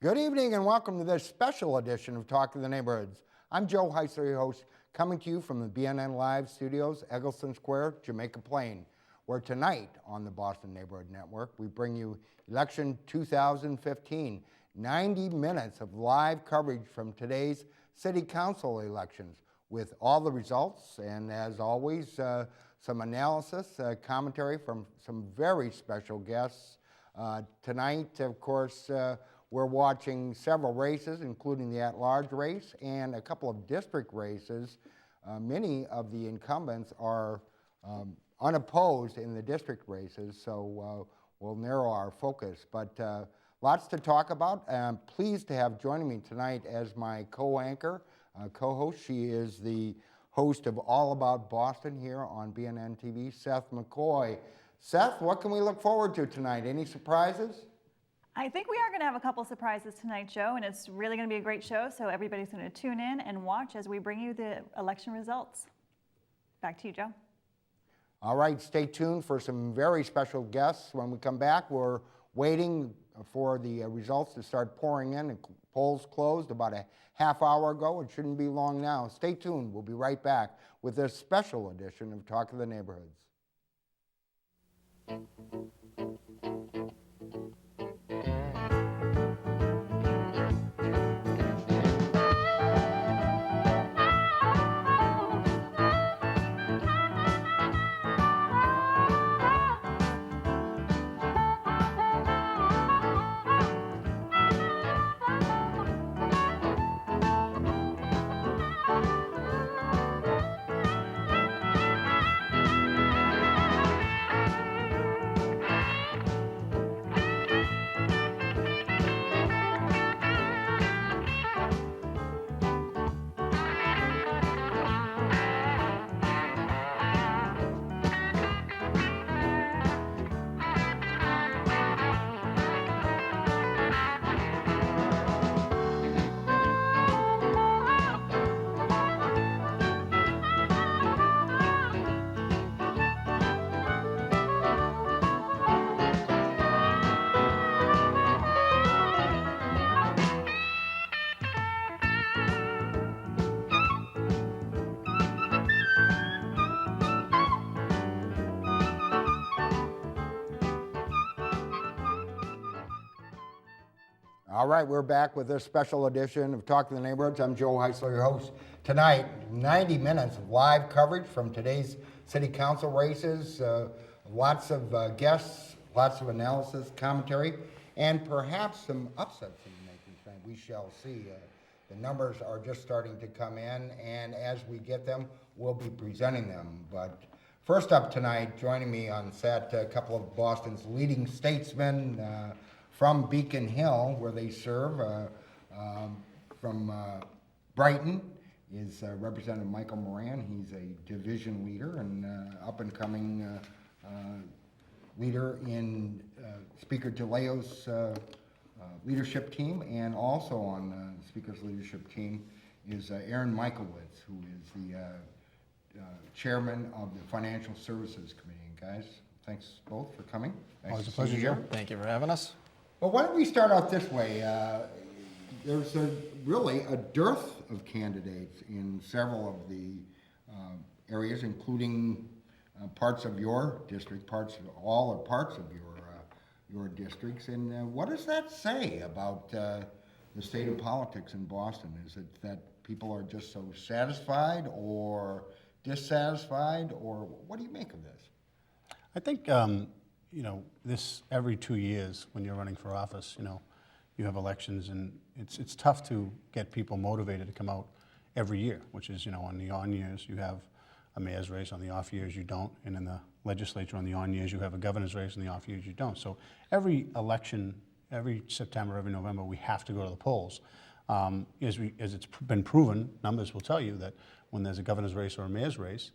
Good evening and welcome to this special edition of Talk of the Neighborhoods. I'm Joe Heisler, your host, coming to you from the BNN Live studios, Eggleston Square, Jamaica Plain, where tonight on the Boston Neighborhood Network, we bring you Election 2015, 90 minutes of live coverage from today's City Council elections with all the results and, as always, some analysis, commentary from some very special guests. Tonight, of course, we're watching several races, including the at-large race and a couple of district races. Many of the incumbents are unopposed in the district races, so we'll narrow our focus. But lots to talk about. I'm pleased to have joining me tonight as my co-anchor, co-host. She is the host of All About Boston here on BNN TV, Seth McCoy. Seth, what can we look forward to tonight? Any surprises? I think we are going to have a couple surprises tonight, Joe, and it's really going to be a great show, so everybody's going to tune in and watch as we bring you the election results. Back to you, Joe. All right, stay tuned for some very special guests. When we come back, we're waiting for the results to start pouring in. The polls closed about a half hour ago. It shouldn't be long now. Stay tuned. We'll be right back with this special edition of Talk of the Neighborhoods. All right, we're back with this special edition of Talk to the Neighborhoods. I'm Joe Heisler, your host. Tonight, 90 minutes of live coverage from today's City Council races. Lots of guests, lots of analysis, commentary, and perhaps some upsets in the making tonight. We shall see. The numbers are just starting to come in, and as we get them, we'll be presenting them. But first up tonight, joining me on set, a couple of Boston's leading statesmen, from Beacon Hill, where they serve. From Brighton is Representative Michael Moran. He's a division leader and up-and-coming leader in Speaker DeLeo's leadership team, and also on Speaker's leadership team is Aaron Michaelwitz, who is the chairman of the Financial Services Committee. And guys, thanks both for coming. Always a pleasure, Joe. Thank you for having us. Well, why don't we start out this way? There's really a dearth of candidates in several of the areas, including parts of your district, all or parts of your districts. And what does that say about the state of politics in Boston? Is it that people are just so satisfied or dissatisfied, or what do you make of this? I think this every 2 years when you're running for office, you have elections, and it's tough to get people motivated to come out every year, which is, on the on years you have a mayor's race, on the off years you don't, and in the legislature on the on years you have a governor's race, on the off years you don't. So every election, every September, every November, we have to go to the polls. As it's been proven, numbers will tell you that when there's a governor's race or a mayor's race,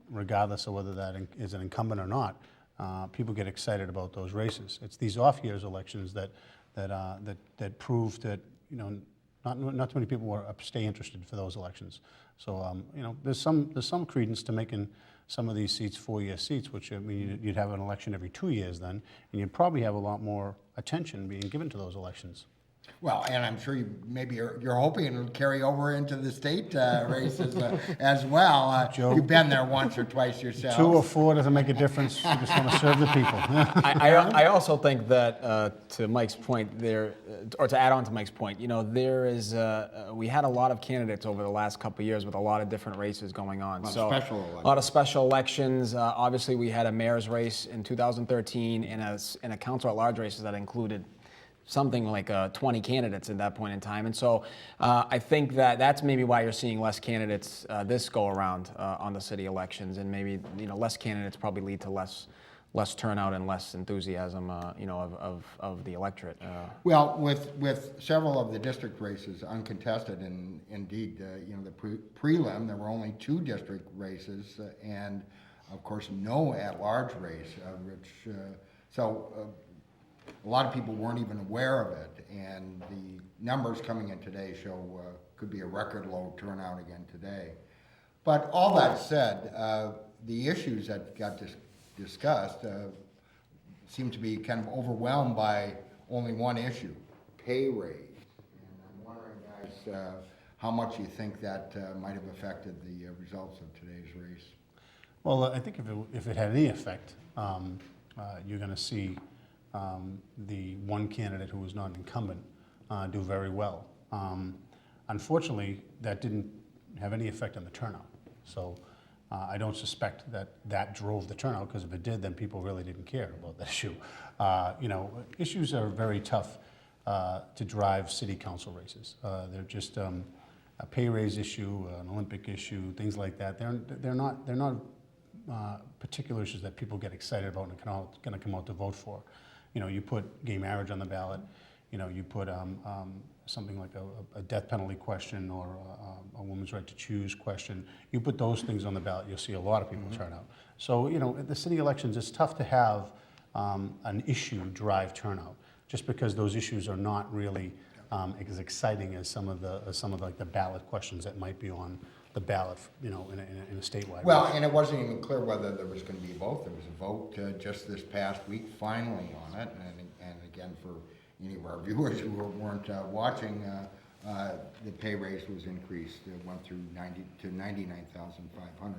regardless of whether that is an incumbent or not, people get excited about those races. It's these off years elections that prove that not too many people stay interested for those elections. So there's some credence to making some of these seats 4-year seats, which you'd have an election every 2 years then, and you'd probably have a lot more attention being given to those elections. Well, and I'm sure you're hoping it'll carry over into the state races as well. Joe. You've been there once or twice yourself. 2 or 4 doesn't make a difference. We just want to serve the people. I also think that to Mike's point there, or to add on to Mike's point, there is we had a lot of candidates over the last couple of years with a lot of different races going on. A lot of special elections. Obviously, we had a mayor's race in 2013 and a council at large races that included something like 20 candidates at that point in time. And so I think that's maybe why you're seeing less candidates this go around on the city elections, and maybe less candidates probably lead to less turnout and less enthusiasm of the electorate. Well, with several of the district races uncontested, and indeed the prelim, there were only 2 district races, and of course no at-large race, which a lot of people weren't even aware of it, and the numbers coming in today show could be a record low turnout again today. But all that said, the issues that got discussed seem to be kind of overwhelmed by only one issue: pay raise. And I'm wondering, guys, how much you think that might have affected the results of today's race. Well, I think if it had any effect, you're going to see the one candidate who was not an incumbent do very well. Unfortunately, that didn't have any effect on the turnout. So I don't suspect that drove the turnout, because if it did, then people really didn't care about that issue. Issues are very tough to drive city council races. They're just a pay raise issue, an Olympic issue, things like that. They're not particular issues that people get excited about and are going to come out to vote for. You put gay marriage on the ballot, you put something like a death penalty question, or a woman's right to choose question. You put those things on the ballot, you'll see a lot of people turn out. So, at the city elections, it's tough to have an issue drive turnout, just because those issues are not really as exciting as some of the ballot questions that might be on the ballot, in a statewide. Well, race. and it wasn't even clear whether there was going to be a vote. There was a vote just this past week, finally, on it. And again, for any of our viewers who weren't watching, the pay raise was increased. It went through 90 to 99,500.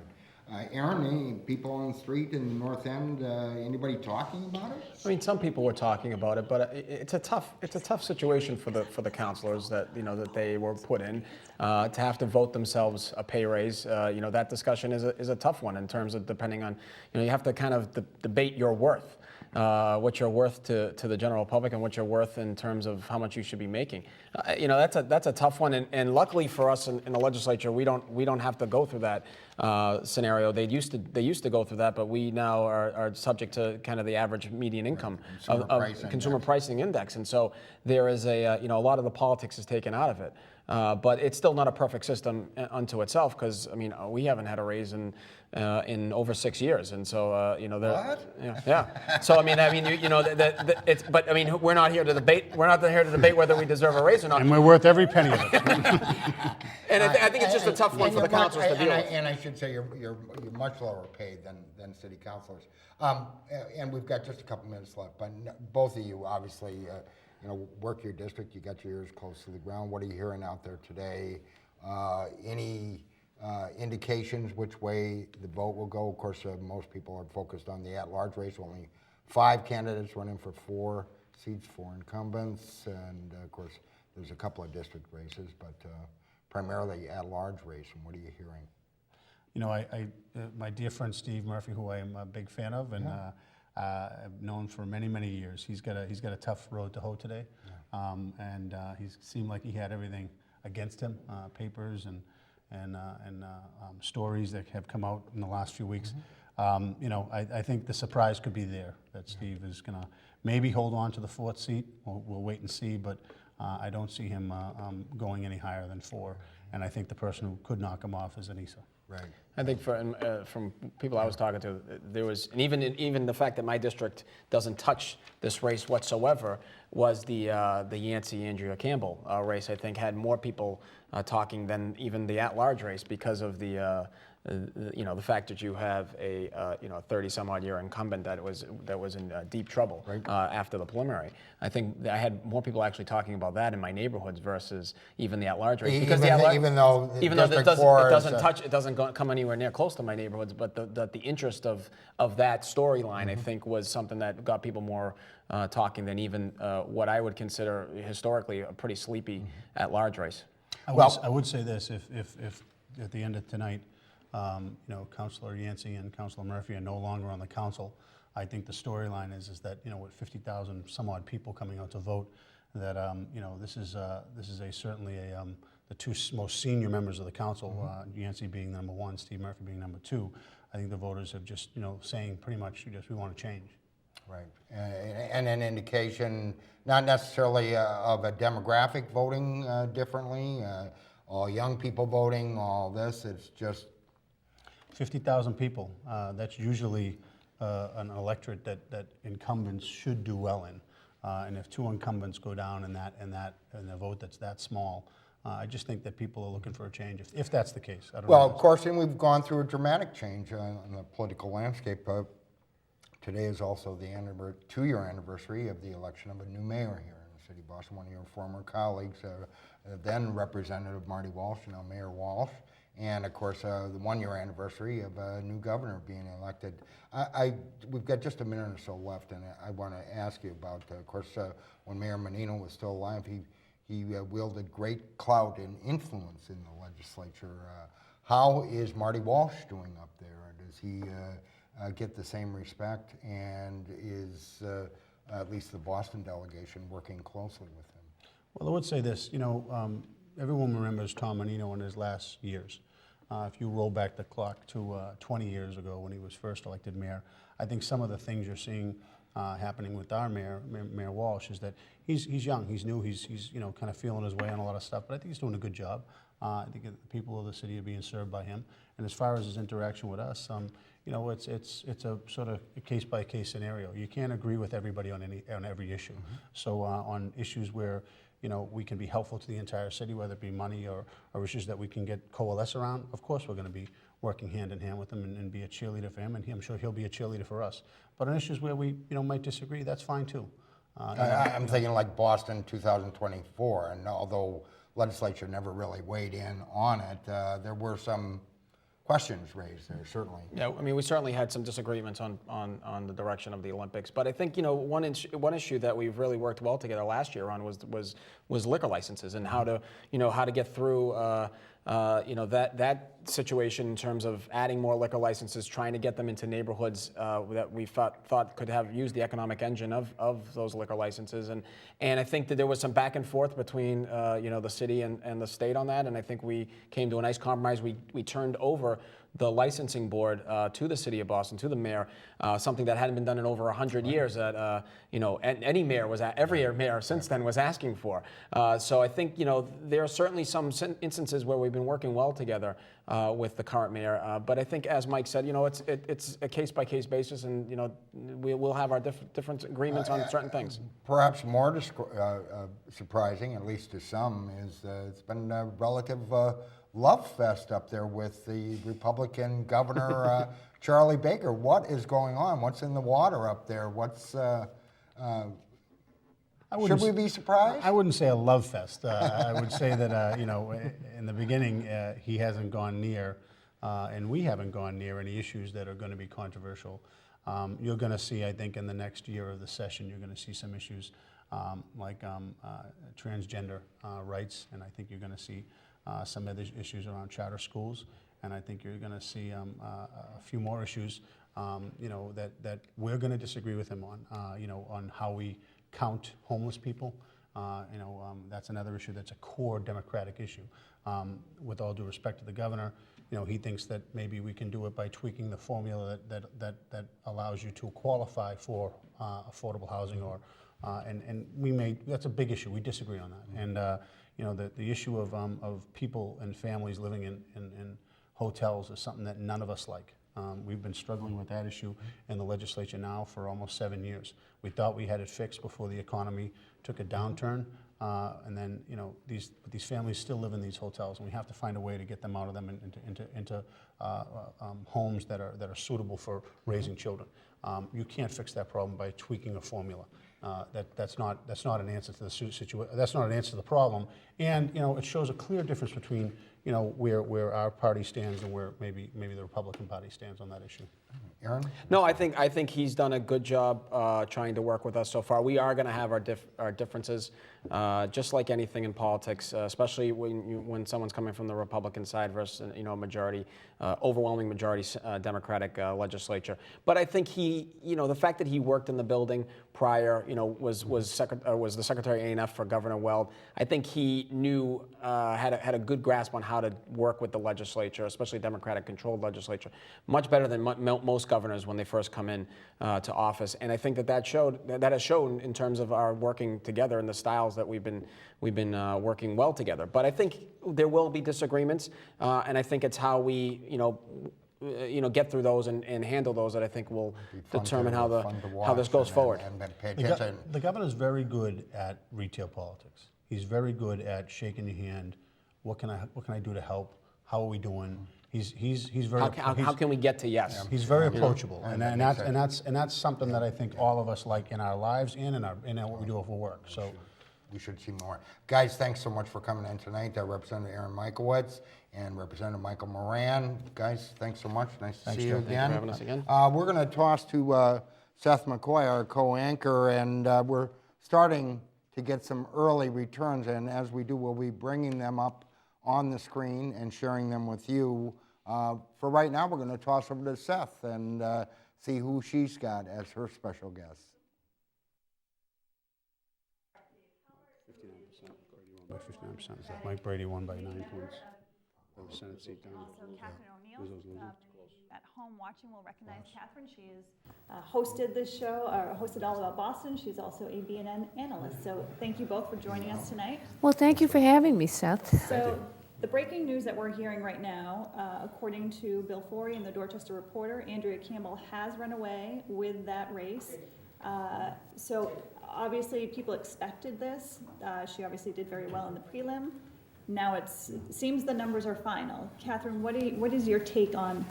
Aaron, any people on the street in the North End, anybody talking about it? I mean, some people were talking about it, but it's a tough situation for the councilors that that they were put in to have to vote themselves a pay raise. That discussion is a tough one in terms of depending on you have to kind of debate your worth. What you're worth to the general public and what you're worth in terms of how much you should be making. That's a tough one, and luckily for us in the legislature, we don't have to go through that scenario. They used to go through that, but we now are subject to kind of the average median income of consumer pricing index, and so there is a lot of the politics is taken out of it. But it's still not a perfect system unto itself, because we haven't had a raise in over 6 years, and so What? yeah. So it's. But we're not here to debate. We're not here to debate whether we deserve a raise or not. And we're worth every penny of it. And I think it's just a tough one for the councilors to deal with. And I should say you're much lower paid than city councilors. And we've got just a couple minutes left, but both of you obviously work your district. You got your ears close to the ground. What are you hearing out there today? Any indications which way the vote will go? Of course, most people are focused on the at-large race. Only 5 candidates running for 4 seats, 4 incumbents, and of course, there's a couple of district races, but primarily at-large race. And what are you hearing? My dear friend Steve Murphy, who I am a big fan of, and I've known for many, many years. He's got a tough road to hoe today, and he seemed like he had everything against him, papers and stories that have come out in the last few weeks. I think the surprise could be there, that Steve is going to maybe hold on to the 4th seat. We'll wait and see, but I don't see him going any higher than 4. And I think the person who could knock him off is Anissa. Right. I think from people I was talking to, there was, and even the fact that my district doesn't touch this race whatsoever was the Yancey Andrea Campbell race. I think had more people talking than even the at-large race because of the you know, the fact that you have a you know, 30-some-odd year incumbent that was in deep trouble after the preliminary. I think I had more people actually talking about that in my neighborhoods versus even the at-large race. Because even though it doesn't come anywhere near close to my neighborhoods, but the interest of that storyline, I think, was something that got people more talking than even what I would consider historically a pretty sleepy at-large race. I would say this: if at the end of tonight, you know, Councilor Yancey and Councilor Murphy are no longer on the council, I think the storyline is that, you know, with 50,000 some odd people coming out to vote, that you know, this is certainly the two most senior members of the council, Yancey being number one, Steve Murphy being number two. I think the voters have just, you know, saying pretty much just we want to change. Right, and an indication, not necessarily of a demographic voting differently, all young people voting, all this, it's just 50,000 people, that's usually an electorate that incumbents should do well in. And if two incumbents go down in a vote that's that small, I just think that people are looking for a change, if that's the case. I don't know. of course, and we've gone through a dramatic change in the political landscape. Today is also the 2-year anniversary of the election of a new mayor here in the city of Boston. One of your former colleagues, then Representative Marty Walsh, now Mayor Walsh. And of course, the 1-year anniversary of a new governor being elected. We've got just a minute or so left, and I want to ask you about, of course, when Mayor Menino was still alive, he wielded great clout and influence in the legislature. How is Marty Walsh doing up there? Does he get the same respect, and is at least the Boston delegation working closely with him? Well, I would say this, you know, everyone remembers Tom Menino in his last years. If you roll back the clock to 20 years ago when he was first elected mayor, I think some of the things you're seeing happening with our mayor, Mayor Walsh, is that he's young, he's new, he's you know, kind of feeling his way on a lot of stuff, but I think he's doing a good job. I think the people of the city are being served by him. And as far as his interaction with us, you know, it's a sort of a case-by-case scenario. You can't agree with everybody on every issue. So on issues where, you know, we can be helpful to the entire city, whether it be money or issues that we can coalesce around, of course we're going to be working hand in hand with him and be a cheerleader for him, and I'm sure he'll be a cheerleader for us. But on issues where we, you know, might disagree, that's fine too. I'm thinking like Boston 2024, and although legislature never really weighed in on it, there were some questions raised there, certainly. Yeah, I mean, we certainly had some disagreements on the direction of the Olympics, but I think, you know, one issue that we've really worked well together last year on was liquor licenses and how to get through you know, that situation in terms of adding more liquor licenses, trying to get them into neighborhoods that we thought could have used the economic engine of those liquor licenses, and I think that there was some back and forth between you know, the city and the state on that, and I think we came to a nice compromise. We turned over the licensing board to the city of Boston, to the mayor, something that hadn't been done in over 100 years. That you know, every mayor since then was asking for. So I think, you know, there are certainly some instances where we've been working well together with the current mayor. But I think, as Mike said, you know, it's a case-by-case basis, and you know, we'll have our different agreements on certain things. Perhaps more surprising, at least to some, is it's been a relative love fest up there with the Republican governor, Charlie Baker. What is going on? What's in the water up there? Should we be surprised? I wouldn't say a love fest. I would say that, you know, in the beginning, he hasn't gone near, and we haven't gone near any issues that are going to be controversial. You're going to see, I think, in the next year of the session, you're going to see some issues like transgender rights, and I think you're going to see some other issues around charter schools, and I think you're going to see a few more issues, you know, that we're going to disagree with him on, you know, on how we count homeless people. You know, that's another issue that's a core Democratic issue. With all due respect to the governor, you know, he thinks that maybe we can do it by tweaking the formula that allows you to qualify for affordable housing, or and that's a big issue. We disagree on that, and you know, the issue of people and families living in hotels is something that none of us like. We've been struggling with that issue in the legislature now for almost 7 years. We thought we had it fixed before the economy took a downturn, and then these families still live in these hotels, and we have to find a way to get them out of them into homes that are suitable for raising children. You can't fix that problem by tweaking a formula. That's not an answer to the situation. That's not an answer to the problem, and it shows a clear difference between where our party stands and where maybe the Republican Party stands on that issue. Aaron? No, I think he's done a good job trying to work with us so far. We are going to have our differences, just like anything in politics, especially when someone's coming from the Republican side versus majority, overwhelming majority Democratic legislature. But I think the fact that he worked in the building prior, was the Secretary of A&F for Governor Weld. I think he knew had a good grasp on how to work with the legislature, especially Democratic-controlled legislature, much better than most governors when they first come in to office. And I think that has shown in terms of our working together and the styles that we've been working well together. But I think there will be disagreements, and I think it's how we get through those and handle those that I think will determine how this goes forward. The governor's very good at retail politics. He's very good at shaking your hand. What can I do to help? How are we doing? He's very. How can we get to yes? He's very approachable, and that's something that I think all of us like in our lives and in what we do for work. So. We should see more. Guys, thanks so much for coming in tonight. Representative Aaron Michaelwitz and Representative Michael Moran. Guys, thanks so much. Nice to see you again. Thanks for having us again. We're going to toss to Seth McCoy, our co-anchor, and we're starting to get some early returns. And as we do, we'll be bringing them up on the screen and sharing them with you. For right now, we're going to toss over to Seth and see who she's got as her special guest. By 59%. Mike Brady won by 9 points. The Senate seat down. Also, Catherine O'Neill, at home watching, will recognize Catherine. She has hosted this show, hosted All About Boston. She's also a BNN analyst. So thank you both for joining us tonight. Well, thank you for having me, Seth. So the breaking news that we're hearing right now, according to Bill Forey and the Dorchester Reporter, Andrea Campbell has run away with that race. So obviously people expected this. She obviously did very well in the prelim. Now it seems the numbers are final. Catherine, what is your take on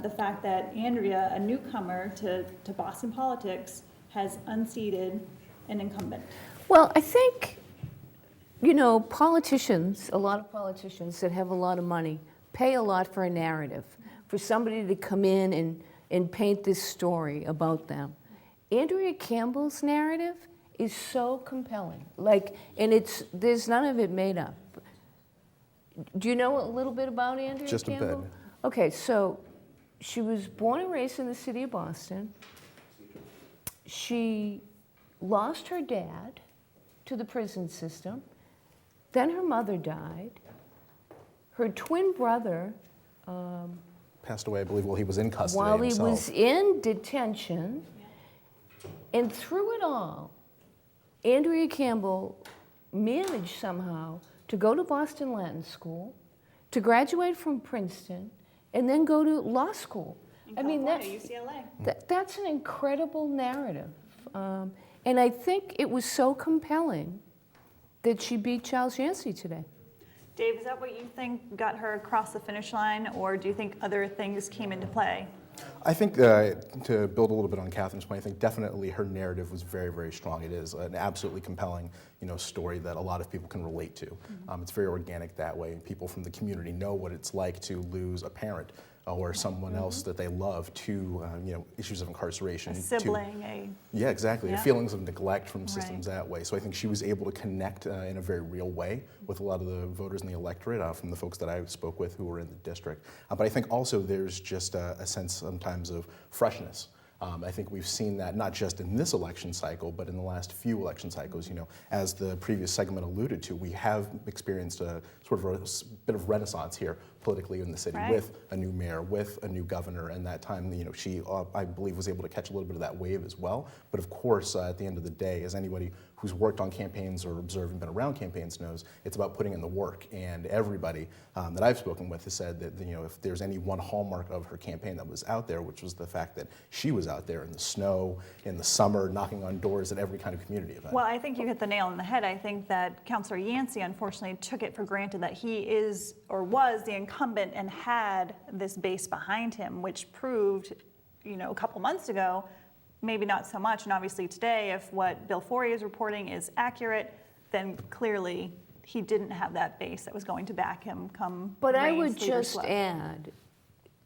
the fact that Andrea, a newcomer to Boston politics, has unseated an incumbent? Well, I think, politicians, a lot of politicians that have a lot of money, pay a lot for a narrative, for somebody to come in and paint this story about them. Andrea Campbell's narrative is so compelling, and there's none of it made up. Do you know a little bit about Andrea Campbell? Just a bit. Okay, so she was born and raised in the city of Boston. She lost her dad to the prison system. Then her mother died. Her twin brother Passed away, I believe, while he was in custody while himself. he was in detention. And through it all, Andrea Campbell managed somehow to go to Boston Latin School, to graduate from Princeton, and then go to law school. UCLA. That's an incredible narrative. And I think it was so compelling that she beat Charles Yancey today. Dave, is that what you think got her across the finish line, or do you think other things came into play? I think to build a little bit on Catherine's point, I think definitely her narrative was very, very strong. It is an absolutely compelling, story that a lot of people can relate to. It's very organic that way. People from the community know what it's like to lose a parent or someone else that they love to, issues of incarceration. A sibling, Yeah, exactly. Yeah. Feelings of neglect from systems that way. So I think she was able to connect in a very real way with a lot of the voters in the electorate, from the folks that I spoke with who were in the district. But I think also there's just a sense sometimes of freshness. I think we've seen that not just in this election cycle, but in the last few election cycles. As the previous segment alluded to, we have experienced a sort of a bit of renaissance here politically in the city, right, with a new mayor, with a new governor, and that time, she, I believe, was able to catch a little bit of that wave as well. But of course, at the end of the day, as anybody who's worked on campaigns or observed and been around campaigns knows it's about putting in the work. And everybody that I've spoken with has said that if there's any one hallmark of her campaign that was out there, which was the fact that she was out there in the snow, in the summer, knocking on doors at every kind of community event. Well, I think you hit the nail on the head. I think that Councillor Yancey unfortunately took it for granted that he is or was the incumbent and had this base behind him, which proved, a couple months ago, maybe not so much. And obviously today, if what Bill Forey is reporting is accurate, then clearly he didn't have that base that was going to back him come But I rain, would sleet, or just slush. add,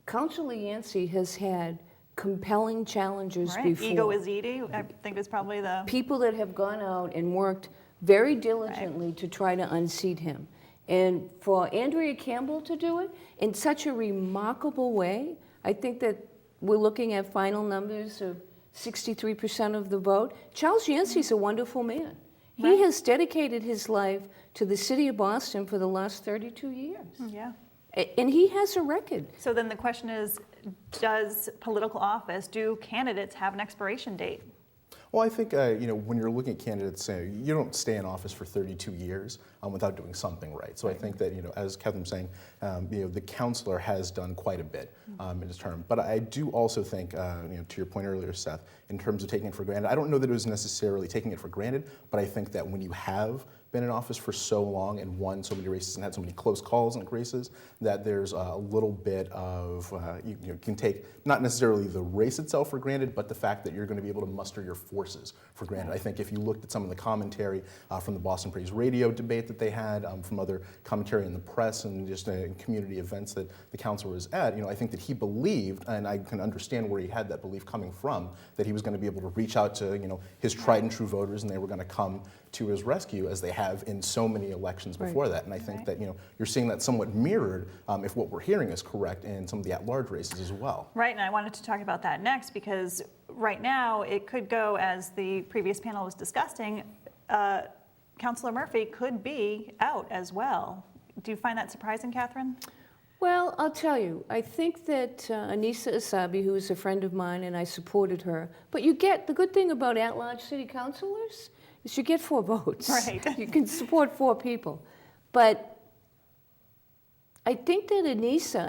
Councilor Yancey has had compelling challenges Right. before. Ego is Edie, I think is probably the, People that have gone out and worked very diligently to try to unseat him. And for Andrea Campbell to do it in such a remarkable way, I think that we're looking at final numbers of 63% of the vote. Charles Yancey's a wonderful man. He Right. has dedicated his life to the city of Boston for the last 32 years. yeah. And he has a record. So then the question is, does political office, do candidates have an expiration date? Well, I think when you're looking at candidates, you don't stay in office for 32 years without doing something right. So I think that as Catherine was saying, the councilor has done quite a bit in his term. But I do also think, to your point earlier, Seth, in terms of taking it for granted, I don't know that it was necessarily taking it for granted, but I think that when you have been in office for so long and won so many races and had so many close calls and races, that there's a little bit of, you can take not necessarily the race itself for granted, but the fact that you're going to be able to muster your forces for granted. I think if you looked at some of the commentary from the Boston Praise Radio debate that they had, from other commentary in the press and just in community events that the council was at, I think that he believed, and I can understand where he had that belief coming from, that he was going to be able to reach out to his tried and true voters, and they were going to come to his rescue, as they have in so many elections before that. And I think that you're seeing that somewhat mirrored, if what we're hearing is correct, in some of the at-large races as well. Right, and I wanted to talk about that next, because right now it could go, as the previous panel was discussing, Councillor Murphy could be out as well. Do you find that surprising, Catherine? Well, I'll tell you, I think that Anissa Asabi, who is a friend of mine, and I supported her, but the good thing about at-large city councilors is you get 4 votes. Right. You can support 4 people. But I think that Anissa,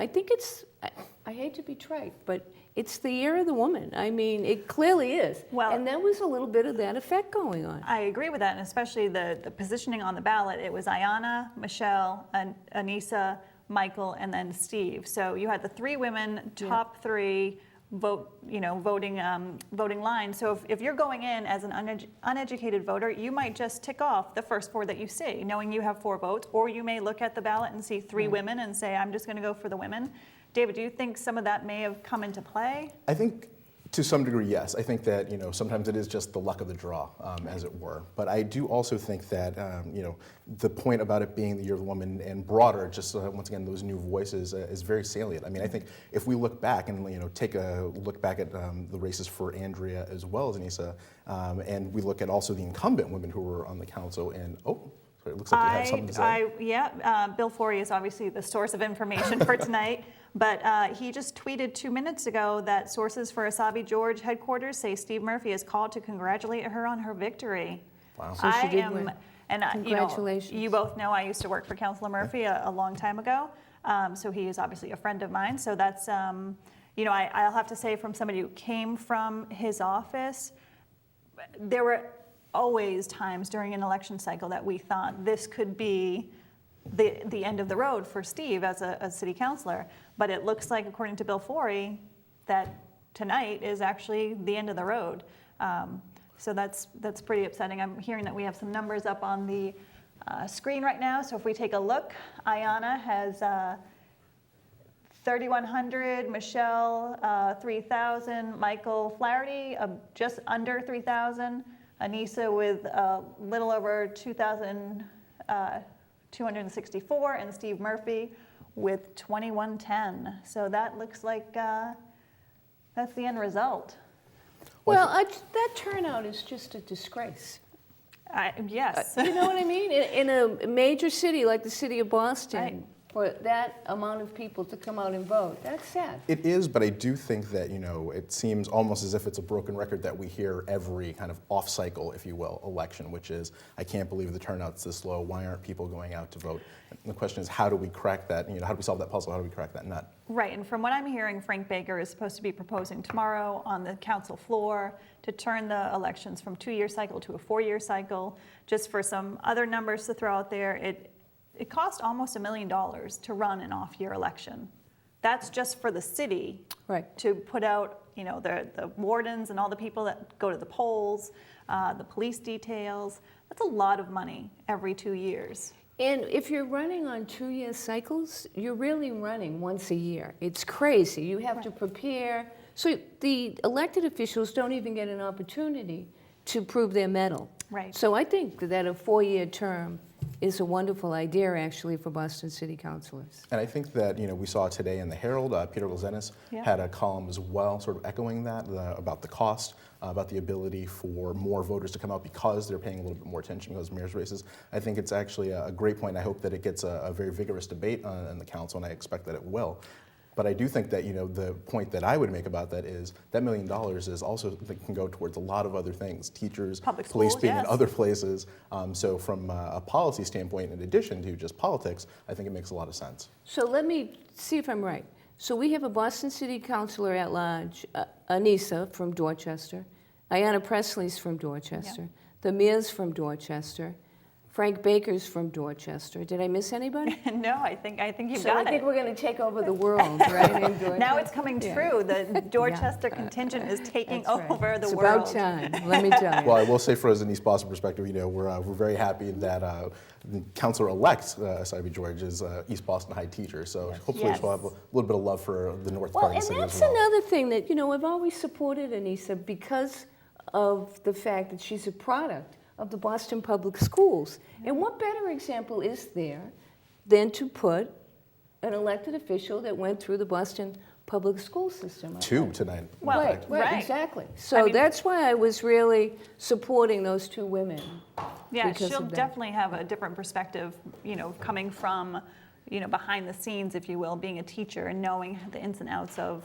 I hate to be trite, but it's the year of the woman. I mean, it clearly is. Well, and there was a little bit of that effect going on. I agree with that, and especially the positioning on the ballot. It was Ayanna, Michelle, Anissa, Michael, and then Steve. So you had the 3 women, top 3 voting line. So if you're going in as an uneducated voter, you might just tick off the first 4 that you see, knowing you have 4 votes, or you may look at the ballot and see 3 women and say, I'm just going to go for the women. David, do you think some of that may have come into play? I think to some degree, yes. I think that sometimes it is just the luck of the draw, as it were. But I do also think that the point about it being the year of the woman and broader, just once again those new voices, is very salient. I mean, I think if we look back and take a look back at the races for Andrea as well as Anissa, and we look at also the incumbent women who were on the council, and it looks like you have something to say. Bill Forey is obviously the source of information for tonight, but he just tweeted 2 minutes ago that sources for Asabi George headquarters say Steve Murphy has called to congratulate her on her victory. Wow. So she did win. And Congratulations. you both know I used to work for Councilor Murphy a long time ago, so he is obviously a friend of mine. So that's, I'll have to say, from somebody who came from his office, there were always times during an election cycle that we thought this could be the end of the road for Steve as a city councilor. But it looks like, according to Bill Forey, that tonight is actually the end of the road. So that's pretty upsetting. I'm hearing that we have some numbers up on the screen right now. So if we take a look, Ayanna has 3,100, Michelle 3,000, Michael Flaherty just under 3,000, Anissa with a little over 2,264, and Steve Murphy with 2,110. So that looks like that's the end result. Well, that turnout is just a disgrace. Yes. You know what I mean? In a major city like the city of Boston, Right. for that amount of people to come out and vote. That's sad. It is, but I do think that, it seems almost as if it's a broken record that we hear every kind of off-cycle, if you will, election, which is, I can't believe the turnout's this low. Why aren't people going out to vote? And the question is, how do we crack that, how do we solve that puzzle? How do we crack that nut? Right, and from what I'm hearing, Frank Baker is supposed to be proposing tomorrow on the council floor to turn the elections from 2-year cycle to a 4-year cycle. Just for some other numbers to throw out there, it cost almost $1 million to run an off-year election. That's just for the city. Right. To put out, the wardens and all the people that go to the polls, the police details. That's a lot of money every 2 years. And if you're running on 2-year cycles, you're really running once a year. It's crazy. You have to prepare. So the elected officials don't even get an opportunity to prove their mettle. Right. So I think that a 4-year term is a wonderful idea, actually, for Boston City councilors. And I think that, we saw today in the Herald, Peter Glazenis had a column as well, sort of echoing that, about the cost, about the ability for more voters to come out because they're paying a little bit more attention to those mayor's races. I think it's actually a great point. I hope that it gets a very vigorous debate in the council, and I expect that it will. But I do think that, the point that I would make about that is that $1 million is also that can go towards a lot of other things, teachers, Public police schools, being in yes. other places. So from a policy standpoint, in addition to just politics, I think it makes a lot of sense. So let me see if I'm right. So we have a Boston City councilor at large, Anissa from Dorchester, Ayanna Presley's from Dorchester, the mayor's from Dorchester, Frank Baker's from Dorchester. Did I miss anybody? No, I think you've So got I think it. we're going to take over the world, right? In Dorchester? Now it's coming Yeah. true. The Dorchester contingent is taking That's right. over the it's world. It's about time, let me tell you. Well, I will say, for us in East Boston perspective, we're very happy that the councilor-elect, Sabi George, is East Boston High teacher. So hopefully Yes. she'll have a little bit of love for the north Well, part of and the city that's as well. another thing that, I've always supported Anissa because of the fact that she's a product of the Boston Public Schools. And what better example is there than to put an elected official that went through the Boston Public School system? Two tonight. Well, Right, Right. exactly. So mean- that's why I was really supporting those two women. Yeah, because she'll of that. definitely have a different perspective, coming from, behind the scenes, if you will, being a teacher and knowing the ins and outs of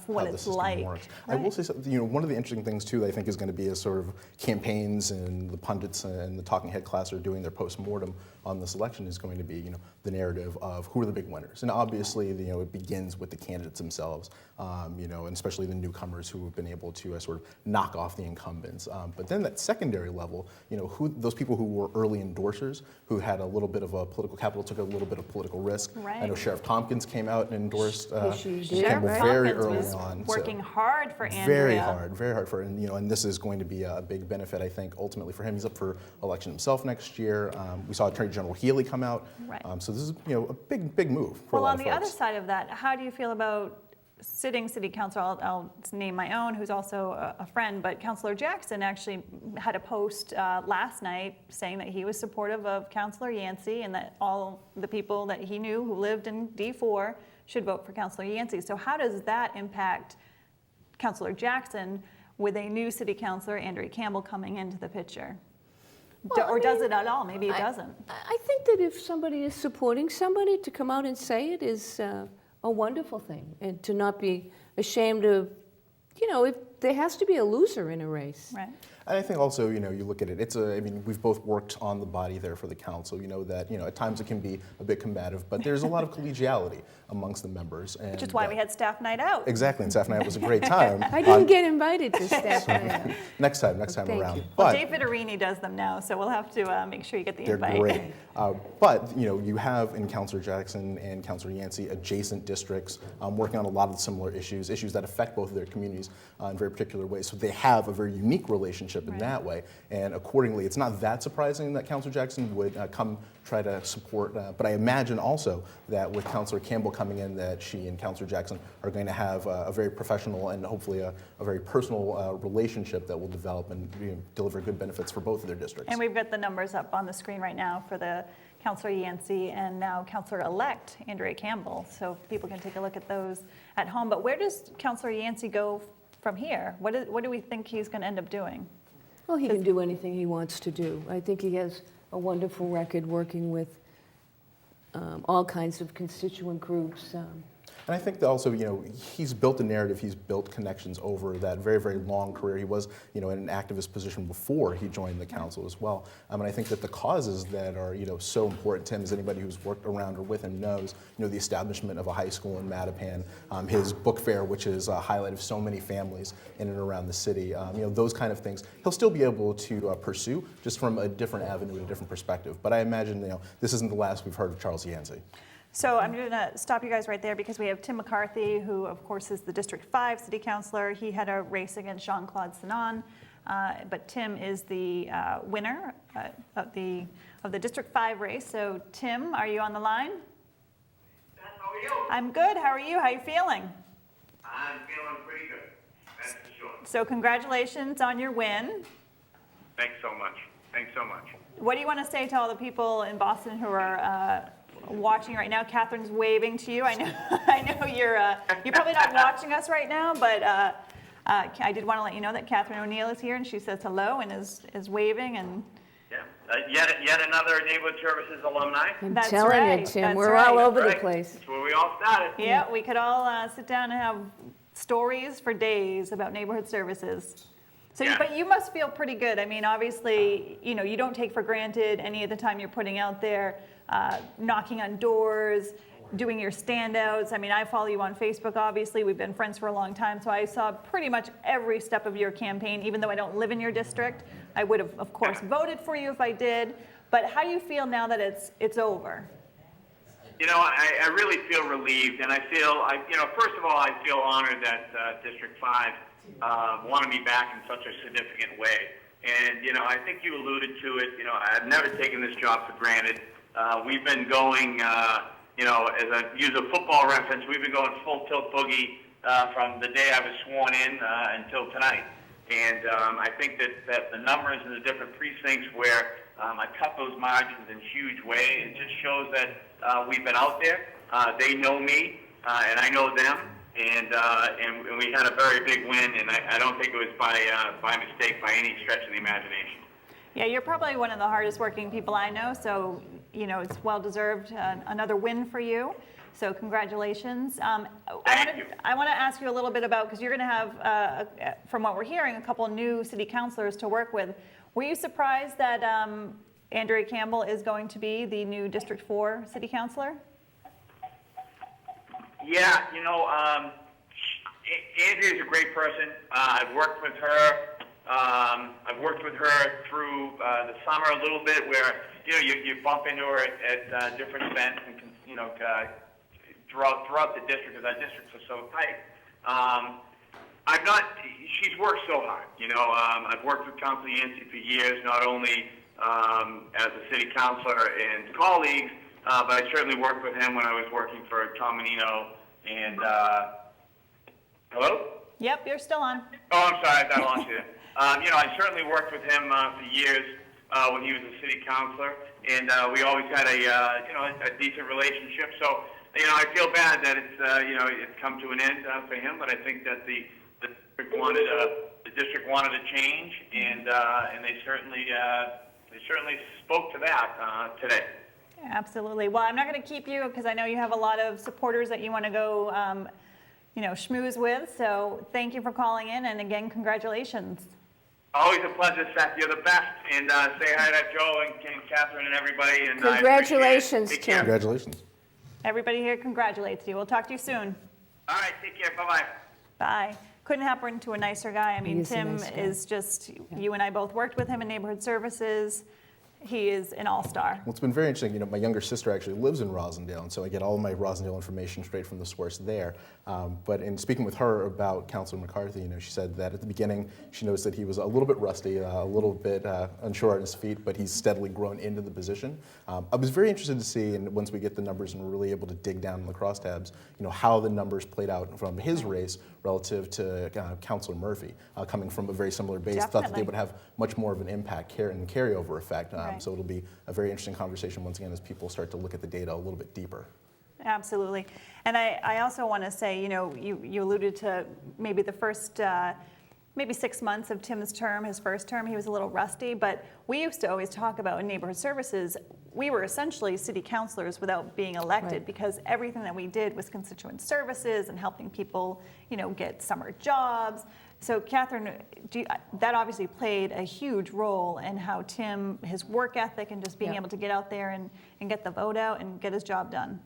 what how the it's system like. works. I will say something, one of the interesting things too that I think is going to be is sort of campaigns and the pundits and the talking head class are doing their post-mortem on this election is going to be, the narrative of who are the big winners. And obviously, it begins with the candidates themselves, and especially the newcomers who have been able to sort of knock off the incumbents. But then that secondary level, who those people who were early endorsers, who had a little bit of a political capital, took a little bit of political risk. Right. I know Sheriff Tompkins came out and endorsed she did. Campbell Sheriff very Tompkins early was on. working hard for Andrea. Very hard for, and this is going to be a big benefit, I think, ultimately for him. He's up for election himself next year. We saw Attorney General Healy come out. Right. So this is, a big move for a Well, lot on of the folks. other side of that, how do you feel about sitting city council? I'll name my own, who's also a friend, but Councilor Jackson actually had a post last night saying that he was supportive of Councilor Yancey and that all the people that he knew who lived in D4 should vote for Councilor Yancey. So how does that impact Councilor Jackson with a new city councilor, Andrea Campbell, coming into the picture? Well, Or does it at all? Maybe it doesn't. I think that if somebody is supporting somebody, to come out and say it is a wonderful thing, and to not be ashamed of, if there has to be a loser in a race. Right. And I think also, you look at it, we've both worked on the body there for the council. That, at times it can be a bit combative, but there's a lot of collegiality amongst the members. And, Which is why we had staff night out. Exactly, and staff night was a great time. I didn't get invited to staff night. Next time Thank around. you. Well, But Dave Vittorini does them now, so we'll have to make sure you get the they're invite. great. But, you have in Councilor Jackson and Councilor Yancey adjacent districts working on a lot of the similar issues that affect both of their communities in very particular ways. So they have a very unique relationship in that way. And accordingly, it's not that surprising that Councilor Jackson would come try to support. But I imagine also that with Councilor Campbell coming in, that she and Councilor Jackson are going to have a very professional and hopefully a very personal relationship that will develop and deliver good benefits for both of their districts. And we've got the numbers up on the screen right now for the Councilor Yancey and now Councilor-elect Andrea Campbell, so people can take a look at those at home. But where does Councilor Yancey go from here? What do we think he's going to end up doing? Well, he can do anything he wants to do. I think he has a wonderful record working with all kinds of constituent groups. And I think that also, he's built a narrative, he's built connections over that very, very long career. He was, in an activist position before he joined the council as well. And I think that the causes that are, so important to him, as anybody who's worked around or with him knows, the establishment of a high school in Mattapan, his book fair, which is a highlight of so many families in and around the city, those kind of things, he'll still be able to pursue just from a different avenue and a different perspective. But I imagine, this isn't the last we've heard of Charles Yancey. So I'm going to stop you guys right there because we have Tim McCarthy, who of course is the District 5 City Councilor. He had a race against Jean-Claude Sinon, but Tim is the winner of the District 5 race. So Tim, are you on the line? How are you? I'm good. How are you? How are you feeling? I'm feeling pretty good, that's for sure. So congratulations on your win. Thanks so much. Thanks so much. What do you want to say to all the people in Boston who are watching right now? Catherine's waving to you. I know you're probably not watching us right now, but I did want to let you know that Catherine O'Neill is here, and she says hello and is waving. And Yeah, yet another Neighborhood Services alumni. I'm That's telling right, you, Tim, that's we're right. all over the Right. place. That's where we all started. yeah, we could all sit down and have stories for days about Neighborhood Services. So, Yeah. but you must feel pretty good. I mean, obviously, you don't take for granted any of the time you're putting out there, knocking on doors, doing your standouts. I mean, I follow you on Facebook, obviously. We've been friends for a long time, so I saw pretty much every step of your campaign, even though I don't live in your district. I would have, of course, voted for you if I did. But how do you feel now that it's over? I really feel relieved, and I feel, first of all, I feel honored that District 5 wanted me back in such a significant way. And, I think you alluded to it, I've never taken this job for granted. We've been going, as I use a football reference, we've been going full tilt boogie from the day I was sworn in until tonight. And I think that the numbers in the different precincts where I cut those margins in huge way, it just shows that we've been out there. They know me, and I know them. And we had a very big win, and I don't think it was by mistake by any stretch of the imagination. Yeah, you're probably one of the hardest working people I know, so it's well deserved, another win for you. So congratulations. Thank you. I want to ask you a little bit about, because you're going to have, from what we're hearing, a couple new city councilors to work with. Were you surprised that Andrea Campbell is going to be the new District 4 city councilor? Yeah, Andrea's a great person. I've worked with her. I've worked with her through the summer a little bit, where you bump into her at different events, and throughout the district, because our districts are so tight. She's worked so hard. I've worked with Councilor Yancey for years, not only as a city councilor and colleagues, but I certainly worked with him when I was working for Tom Menino and, hello? Yep, you're still on. Oh, I'm sorry, I lost you there. I certainly worked with him for years when he was a city councilor, and we always had a decent relationship. So, I feel bad that it's come to an end for him, but I think that the district wanted a change, and they certainly spoke to that today. Absolutely. Well, I'm not going to keep you because I know you have a lot of supporters that you want to go, schmooze with. So thank you for calling in, and again, congratulations. Always a pleasure, Seth. You're the best. And say hi to Joe and Catherine and everybody. And Congratulations, Take Tim. care. Congratulations. Everybody here congratulates you. We'll talk to you soon. All right, take care. Bye-bye. Bye. Couldn't happen to a nicer guy. I mean, is a Tim nice guy. is just, you and I both worked with him in Neighborhood Services. He is an all-star. Well, it's been very interesting. My younger sister actually lives in Rosendale, and so I get all of my Rosendale information straight from the source there. But in speaking with her about Councilor McCarthy, she said that at the beginning she noticed that he was a little bit rusty, a little bit unsure on his feet, but he's steadily grown into the position. I was very interested to see, and once we get the numbers and we're really able to dig down in the crosstabs, how the numbers played out from his race relative to Councilor Murphy, coming from a very similar base. Thought that Definitely. they would have much more of an impact and carryover effect. Right. So it'll be a very interesting conversation once again as people start to look at the data a little bit deeper. Absolutely. And I also want to say, you alluded to maybe the first maybe 6 months of Tim's term, his first term, he was a little rusty, but we used to always talk about in neighborhood services, we were essentially city councilors without being elected Right. because everything that we did was constituent services and helping people, get summer jobs. So Catherine, that obviously played a huge role in how Tim, his work ethic and just being Yeah. able to get out there and get the vote out and get his job done.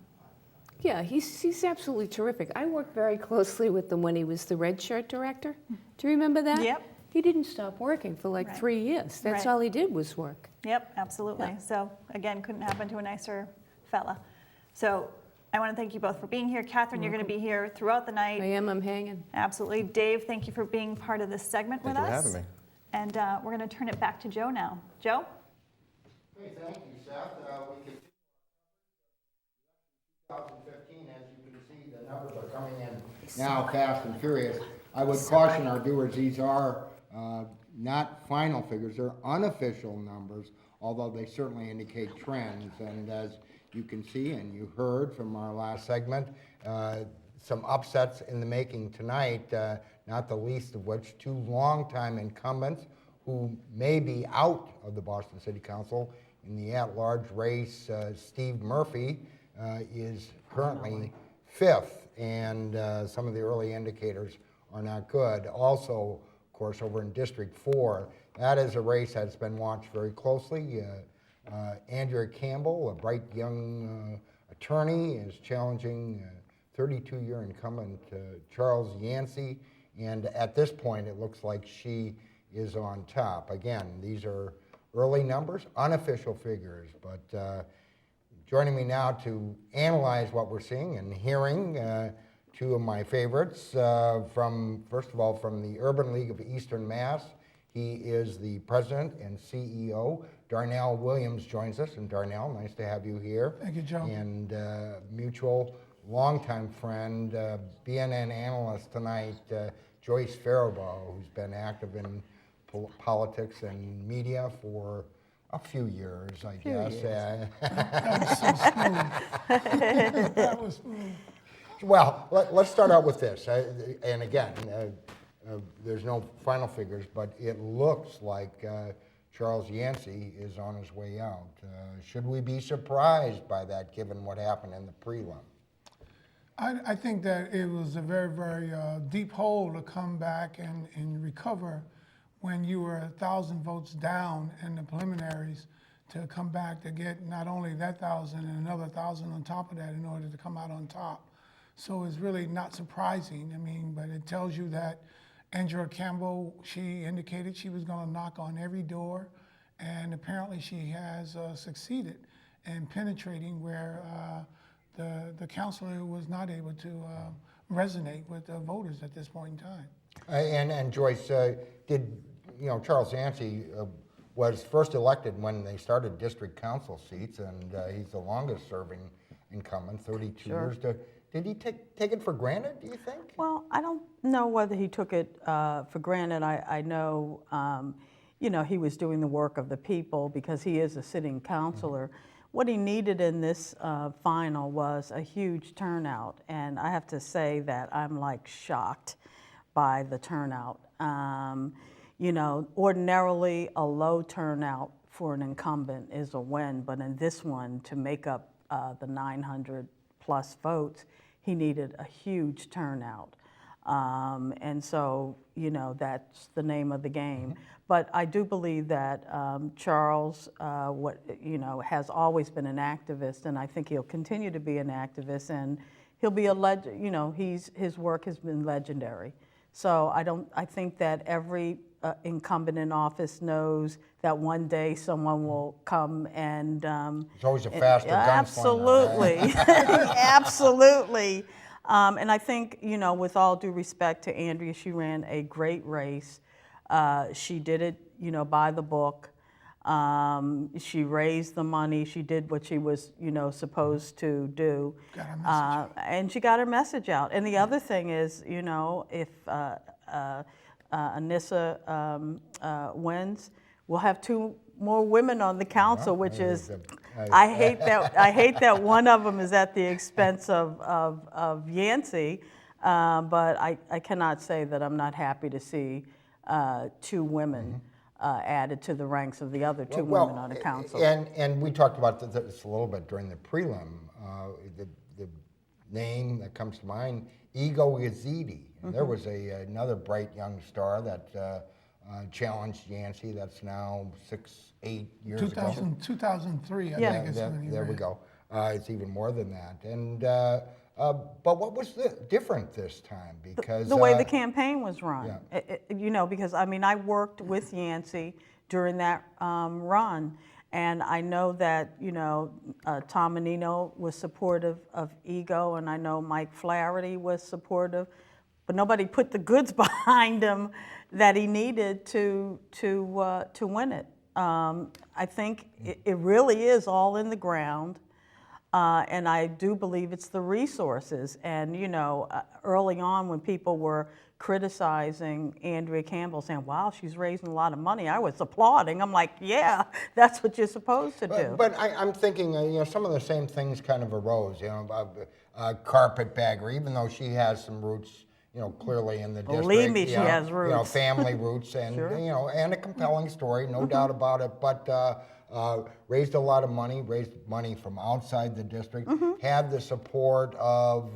Yeah, he's absolutely terrific. I worked very closely with him when he was the red shirt director. Do you remember that? Yep. He didn't stop working for like Right. 3 years. That's Right. all he did was work. Yep, absolutely. Yeah. So again, couldn't happen to a nicer fella. So I want to thank you both for being here. Catherine, you're going to be here throughout the night. I'm hanging. Absolutely. Dave, thank you for being part of this segment Thank with you for us. having me. And we're going to turn it back to Joe now. Joe? Hey, thank you, Seth. We continue 2015, as you can see, the numbers are coming in now fast and furious. I would caution our viewers, these are not final figures, they're unofficial numbers, although they certainly indicate trends. And as you can see and you heard from our last segment, some upsets in the making tonight, not the least of which two longtime incumbents who may be out of the Boston City Council in the at-large race. Steve Murphy is currently fifth, and some of the early indicators are not good. Also, of course, over in District 4, that is a race that's been watched very closely. Andrea Campbell, a bright young attorney, is challenging 32-year incumbent Charles Yancey, and at this point it looks like she is on top. Again, these are early numbers, unofficial figures, but joining me now to analyze what we're seeing and hearing, two of my favorites, first of all, from the Urban League of Eastern Mass. He is the president and CEO. Darnell Williams joins us, and Darnell, nice to have you here. Thank you, Joe. And mutual longtime friend, BNN analyst tonight, Joyce Faribault, who's been active in politics and media for a few years, I guess. That was so smooth. That was smooth. Well, let's start out with this. And again, there's no final figures, but it looks like Charles Yancey is on his way out. Should we be surprised by that, given what happened in the prelim? I think that it was a very, very deep hole to come back and recover when you were 1,000 votes down in the preliminaries, to come back to get not only that 1,000 and another 1,000 on top of that in order to come out on top. So it's really not surprising. I mean, but it tells you that Andrea Campbell, she indicated she was going to knock on every door, and apparently she has succeeded in penetrating where the councilor was not able to resonate with the voters at this point in time. And Joyce, Charles Yancey was first elected when they started district council seats, and he's the longest serving incumbent, 32 years. Did he take it for granted, do you think? Well, I don't know whether he took it for granted. I know, he was doing the work of the people because he is a sitting councilor. What he needed in this final was a huge turnout, and I have to say that I'm like shocked by the turnout. Ordinarily a low turnout for an incumbent is a win, but in this one, to make up the 900 plus votes, he needed a huge turnout. And so, that's the name of the game. But I do believe that Charles, has always been an activist, and I think he'll continue to be an activist, and he'll be his work has been legendary. So I think that every incumbent in office knows that one day someone will come and It's always a faster gunslinger. absolutely, absolutely. And I think, with all due respect to Andrea, she ran a great race. She did it, by the book. She raised the money. She did what she was, supposed to do. Got her message And she got her message out. And the other thing is, if Anissa wins, we'll have 2 more women on the council, which is, I hate that one of them is at the expense of Yancey, but I cannot say that I'm not happy to see 2 women added to the ranks of the other 2 Well, women on the council. And we talked about this a little bit during the prelim. The name that comes to mind, Ego Yazidi. And there was another bright young star that challenged Yancey. That's now 8 years ago. 2003, I Yeah. think it's when he There we ran. go. It's even more than that. And but what was different this time? Because The way the campaign was run. yeah. You know, because I mean, I worked with Yancey during that run, and I know that, you know, Tom Menino was supportive of Ego, and I know Mike Flaherty was supportive, but nobody put the goods behind him that he needed to win it. I think it really is all in the ground. And I do believe it's the resources. And, you know, early on when people were criticizing Andrea Campbell, saying, wow, she's raising a lot of money, I was applauding. I'm like, yeah, that's what you're supposed to do. But I'm thinking, you know, some of the same things kind of arose, you know, carpetbagger, even though she has some roots, you know, clearly in the district. Believe me, she you know, has You know, roots. family roots and, Sure. you know, and a compelling story, no doubt about it. But raised a lot of money, raised money from outside the district, had the support of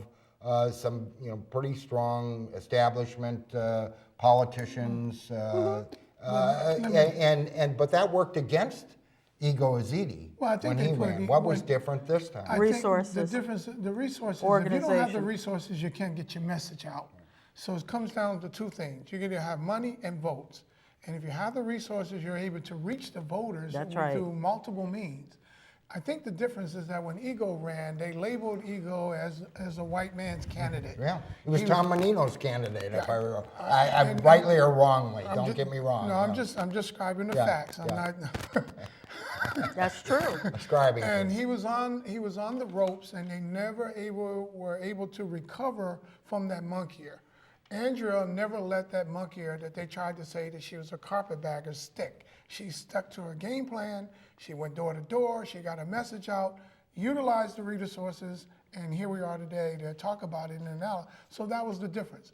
some, you know, pretty strong establishment politicians, but that worked against Ego Azidi Well, I think when he they put ran. it- What was when- different this time? I Resources. think the difference, the resources, if you don't have the Organization. resources, you can't get your message out. So it comes down to 2 things. You either have money and votes. And if you have the resources, you're able to reach the voters That's right. through multiple means. I think the difference is that when Ego ran, they labeled Ego as a white man's candidate. Yeah, it was He Tom Menino's candidate, if Yeah. I remember. And- Rightly or wrongly, I'm don't ju- get me wrong. No, I'm just describing the Yeah, facts. I'm yeah. not. That's true. Describing And things. he was on the ropes, and they never were able to recover from that monkey ear. Andrea never let that monkey ear that they tried to say that she was a carpetbagger stick. She stuck to her game plan. She went door to door. She got a message out, utilized the resources, and here we are today to talk about it in an hour. So that was the difference.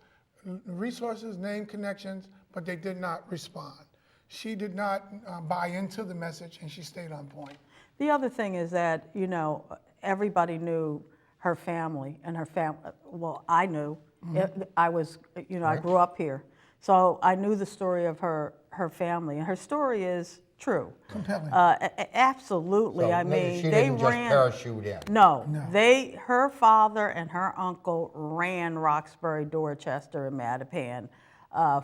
Resources, name, connections, but they did not respond. She did not buy into the message, and she stayed on point. The other thing is that, you know, everybody knew her family and her family. Well, I knew. I was, you know, I grew up here. So I knew the story of her family. And her story is true. Compelling. Absolutely. So I maybe mean, she they didn't just ran. parachute in. No, her father and her uncle ran Roxbury, Dorchester, and Mattapan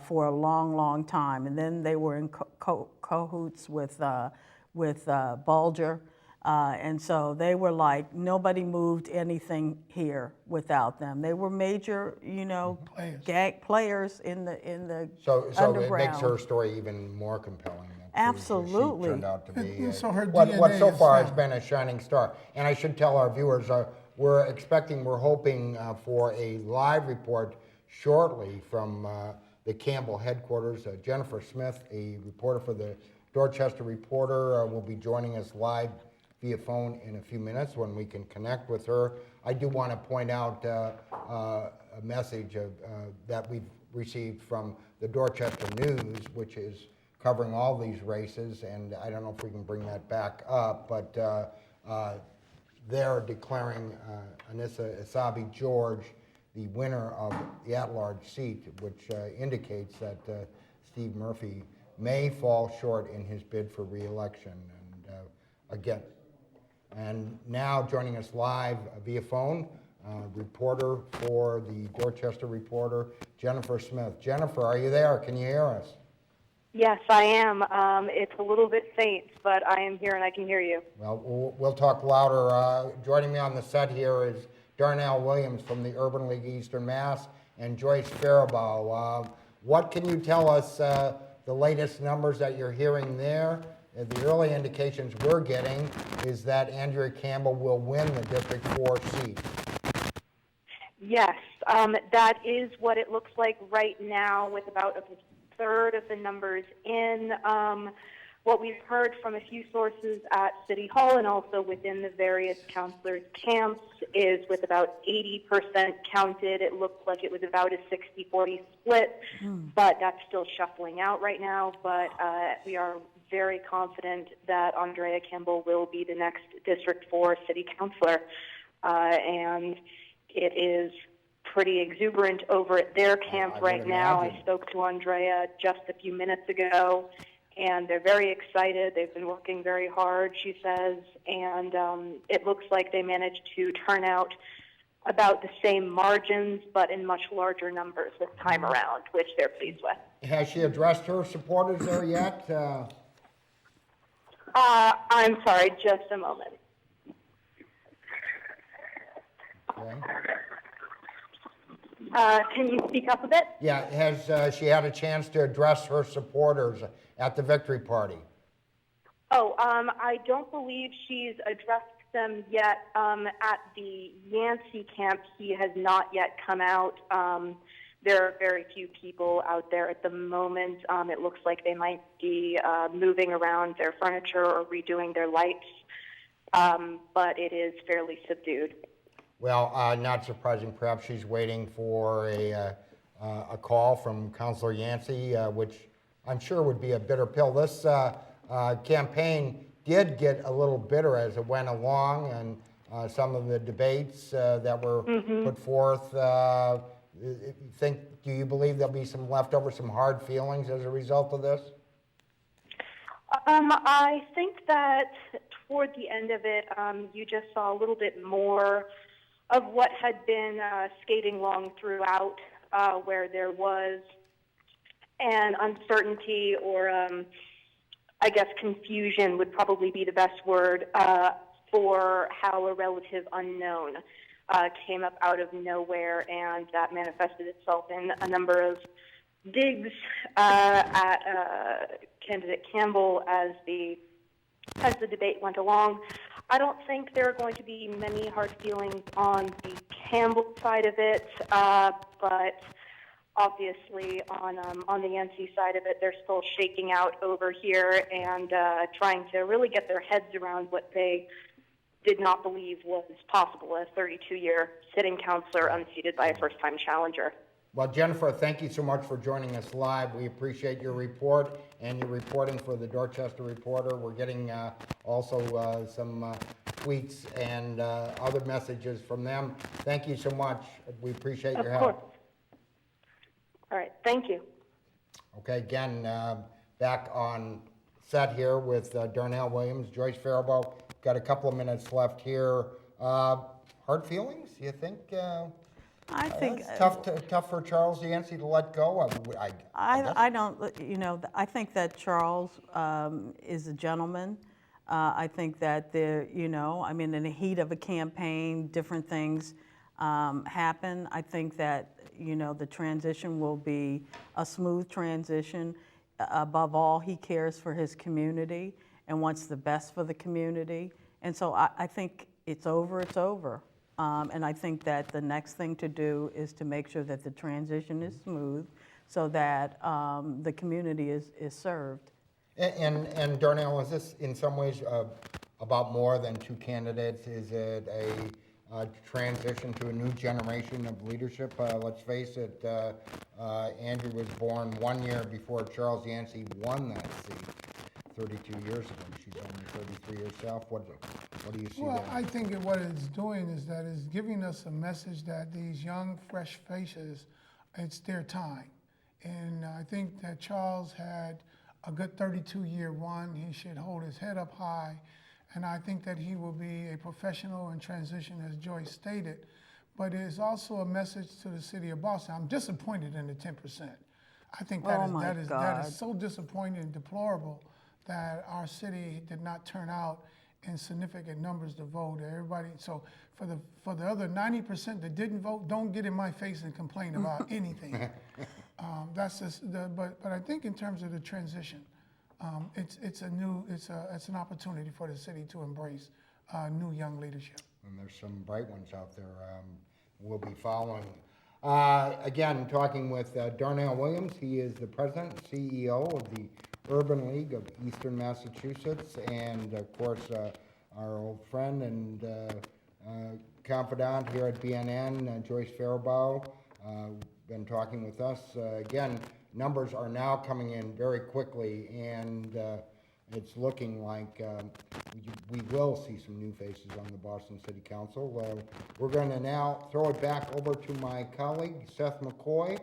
for a long, long time, and then they were in cahoots with Bulger, and so they were like, nobody moved anything here without them. They were major, you know, players in the So underground. it makes her story even more compelling. That Absolutely. She turned out to be So her what DNA so is far has found. been a shining star. And I should tell our viewers, we're hoping for a live report shortly from the Campbell headquarters. Jennifer Smith, a reporter for the Dorchester Reporter, will be joining us live via phone in a few minutes when we can connect with her. I do want to point out a message that we've received from the Dorchester News, which is covering all these races, and I don't know if we can bring that back up, but they're declaring Anissa Isabi George the winner of the at-large seat, which indicates that Steve Murphy may fall short in his bid for re-election. And again, and now joining us live via phone, reporter for the Dorchester Reporter, Jennifer Smith. Jennifer, are you there? Can you hear us? Yes, I am. It's a little bit faint, but I am here and I can hear you. Well, we'll talk louder. Joining me on the set here is Darnell Williams from the Urban League Eastern Mass and Joyce Faribault. What can you tell us, the latest numbers that you're hearing there? The early indications we're getting is that Andrea Campbell will win the District 4 seat. Yes, that is what it looks like right now with about a third of the numbers in. What we've heard from a few sources at City Hall and also within the various counselors' camps is with about 80% counted, it looks like it was about a 60-40 split, but that's still shuffling out right now. But we are very confident that Andrea Campbell will be the next District 4 City Councilor, and it is pretty exuberant over at their camp right now. I spoke to Andrea just a few minutes ago, and they're very excited. They've been working very hard, she says, and it looks like they managed to turn out about the same margins, but in much larger numbers this time around, which they're pleased with. Has she addressed her supporters there yet? I'm sorry, just a moment. Okay. Can you speak up a bit? Yeah, has she had a chance to address her supporters at the victory party? Oh, I don't believe she's addressed them yet. At the Yancey camp, he has not yet come out. There are very few people out there at the moment. It looks like they might be moving around their furniture or redoing their lights, but it is fairly subdued. Well, not surprising. Perhaps she's waiting for a call from Councilor Yancey, which I'm sure would be a bitter pill. This campaign did get a little bitter as it went along, and some of the debates that were put forth. Do you believe there'll be some leftover, some hard feelings as a result of this? I think that toward the end of it, you just saw a little bit more of what had been skating along throughout, where there was an uncertainty or, I guess, confusion would probably be the best word for how a relative unknown came up out of nowhere, and that manifested itself in a number of digs at candidate Campbell as the debate went along. I don't think there are going to be many hard feelings on the Campbell side of it, but obviously on the Yancey side of it, they're still shaking out over here and trying to really get their heads around what they did not believe was possible, a 32-year sitting councilor unseated by a first-time challenger. Well, Jennifer, thank you so much for joining us live. We appreciate your report and your reporting for the Dorchester Reporter. We're getting also some tweets and other messages from them. Thank you so much. We appreciate your help. Of course. All right, thank you. Okay, again, back on set here with Darnell Williams, Joyce Faribault. Got a couple of minutes left here. Hard feelings, you think? I think it's tough for Charles Yancey to let go. I don't, I think that Charles is a gentleman. I think that in the heat of a campaign, different things happen. I think that, the transition will be a smooth transition. Above all, he cares for his community and wants the best for the community. And so I think it's over. And I think that the next thing to do is to make sure that the transition is smooth so that the community is served. And Darnell, is this in some ways about more than two candidates? Is it a transition to a new generation of leadership? Let's face it, Andrew was born 1 year before Charles Yancey won that seat 32 years ago. She's only 33 herself. What do you see there? I think what it's doing is that it's giving us a message that these young, fresh faces, it's their time. And I think that Charles had a good 32-year run. He should hold his head up high. And I think that he will be a professional in transition, as Joyce stated. But it is also a message to the city of Boston. I'm disappointed in the 10%. I think that is so disappointing and deplorable that our city did not turn out in significant numbers to vote. Everybody, so for the other 90% that didn't vote, don't get in my face and complain about anything. That's just but I think in terms of the transition, it's an opportunity for the city to embrace new young leadership. And there's some bright ones out there we'll be following. Again, talking with Darnell Williams. He is the president and CEO of the Urban League of Eastern Massachusetts, and of course, our old friend and confidant here at BNN, Joyce Faribault, been talking with us. Again, numbers are now coming in very quickly, and it's looking like we will see some new faces on the Boston City Council. We're going to now throw it back over to my colleague, Seth McCoy,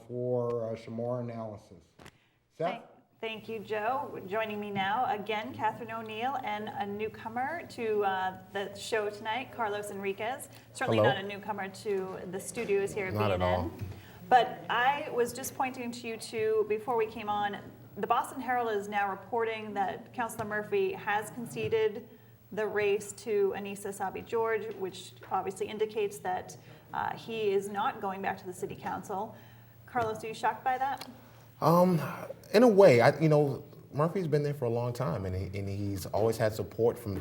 for some more analysis. Seth? Thank you, Joe. Joining me now, again, Catherine O'Neill, and a newcomer to the show tonight, Carlos Enriquez. Certainly Hello. not a newcomer to the studios here at Not BNN. at all. But I was just pointing to you two before we came on. The Boston Herald is now reporting that Councilor Murphy has conceded the race to Anissa Sabi-George, which obviously indicates that he is not going back to the city council. Carlos, are you shocked by that? In a way, Murphy's been there for a long time, and he's always had support from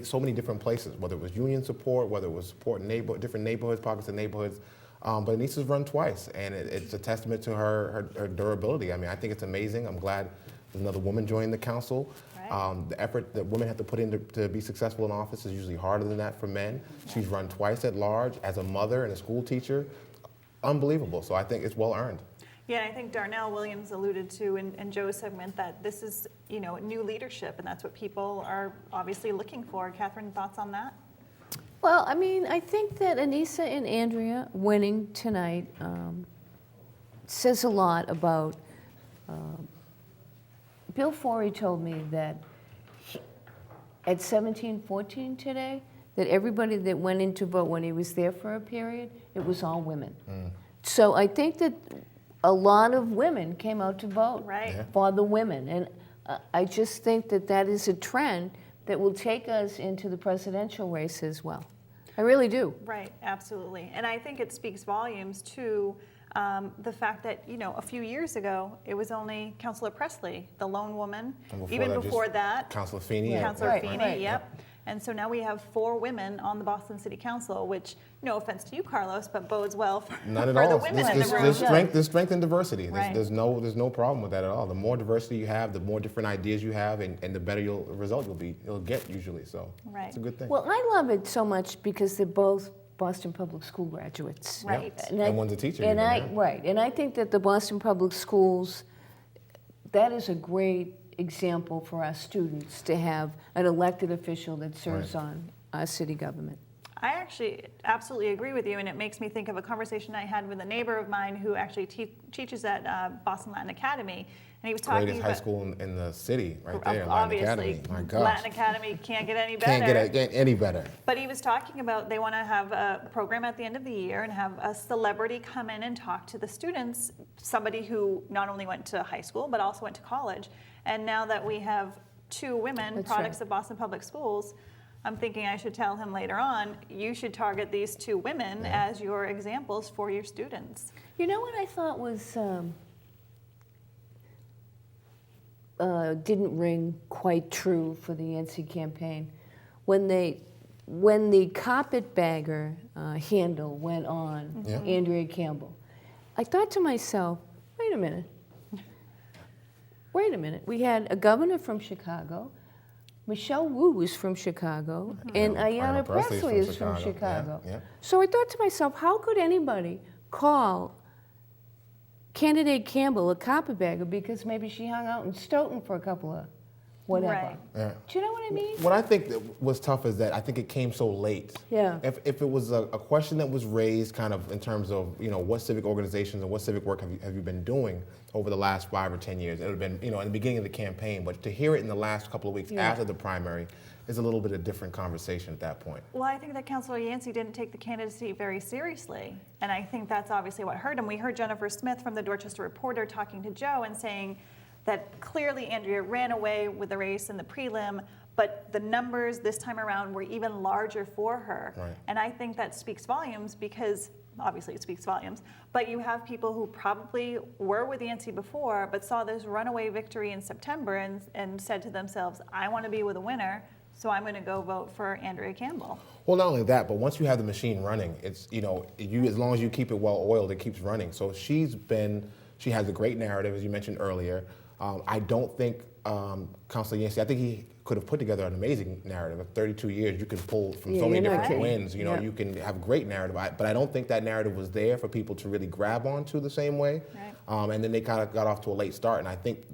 so many different places, whether it was union support, whether it was support in different neighborhoods, pockets of neighborhoods. But Anissa's run twice, and it's a testament to her durability. I mean, I think it's amazing. I'm glad there's another woman joining the council. Right. The effort that women have to put in to be successful in office is usually harder than that for men. She's run twice at large as a mother and a school teacher. Unbelievable. So I think it's well earned. Yeah, I think Darnell Williams alluded to in Joe's segment that this is, new leadership, and that's what people are obviously looking for. Catherine, thoughts on that? Well, I mean, I think that Anissa and Andrea winning tonight says a lot about. Bill Forey told me that at 1714 today, that everybody that went in to vote when he was there for a period, it was all women. So I think that a lot of women came out to vote Right. for the women. And I just think that that is a trend that will take us into the presidential race as well. I really do. Right, absolutely. And I think it speaks volumes to the fact that, a few years ago, it was only Councilor Presley, the lone woman. And Even that, before that, Councilor Feeney. Councilor Right, Feeney, right. yep. And so now we have 4 women on the Boston City Council, which, no offense to you, Carlos, but bodes well for, Not at for all. the women in the room. There's strength in diversity. Right. There's no problem with that at all. The more diversity you have, the more different ideas you have, and the better result you'll get usually. So Right. it's a good thing. Well, I love it so much because they're both Boston Public School graduates. Right. And one's a teacher. And even, yeah. Right, and I think that the Boston Public Schools, that is a great example for our students to have an elected official that serves on our city government. I actually absolutely agree with you, and it makes me think of a conversation I had with a neighbor of mine who actually teaches at Boston Latin Academy, and he was talking Greatest about high school in the city, right there, Latin obviously, Academy. My gosh, Latin Academy can't get any better. can't get any better. But he was talking about they want to have a program at the end of the year and have a celebrity come in and talk to the students, somebody who not only went to high school but also went to college. And now that we have 2 women That's products right. of Boston Public Schools, I'm thinking I should tell him later on, you should target these 2 women as your examples for your students. You know what I thought was, didn't ring quite true for the NC campaign? When the carpetbagger handle went on Andrea Campbell, I thought to myself, wait a minute. We had a governor from Chicago, Michelle Wu is from Chicago, and Ayanna Pressley is from Chicago. Yeah. So I thought to myself, how could anybody call candidate Campbell a carpetbagger because maybe she hung out in Stoughton for a couple of whatever. Right. Yeah. Do you know what I mean? What I think that was tough is that I think it came so late. Yeah. If it was a question that was raised kind of in terms of, what civic organizations and what civic work have you been doing over the last 5 or 10 years, it would have been, in the beginning of the campaign. But to hear it in the last couple of weeks after the primary is a little bit of a different conversation at that point. Well, I think that Councilor Yancey didn't take the candidacy very seriously, and I think that's obviously what hurt him. We heard Jennifer Smith from the Dorchester Reporter talking to Joe and saying that clearly Andrea ran away with the race in the prelim, but the numbers this time around were even larger for her. Right. And I think that speaks volumes because, obviously it speaks volumes, but you have people who probably were with Yancey before, but saw this runaway victory in September and said to themselves, I want to be with a winner, so I'm going to go vote for Andrea Campbell. Well, not only that, but once you have the machine running, it's, as long as you keep it well oiled, it keeps running. So she has a great narrative, as you mentioned earlier. I don't think Councilor Yancey, I think he could have put together an amazing narrative. Of 32 years, you can pull from so many different wins. You know, you can have great narrative. But I don't think that narrative was there for people to really grab onto the same way. Right. And then they kind of got off to a late start. And I think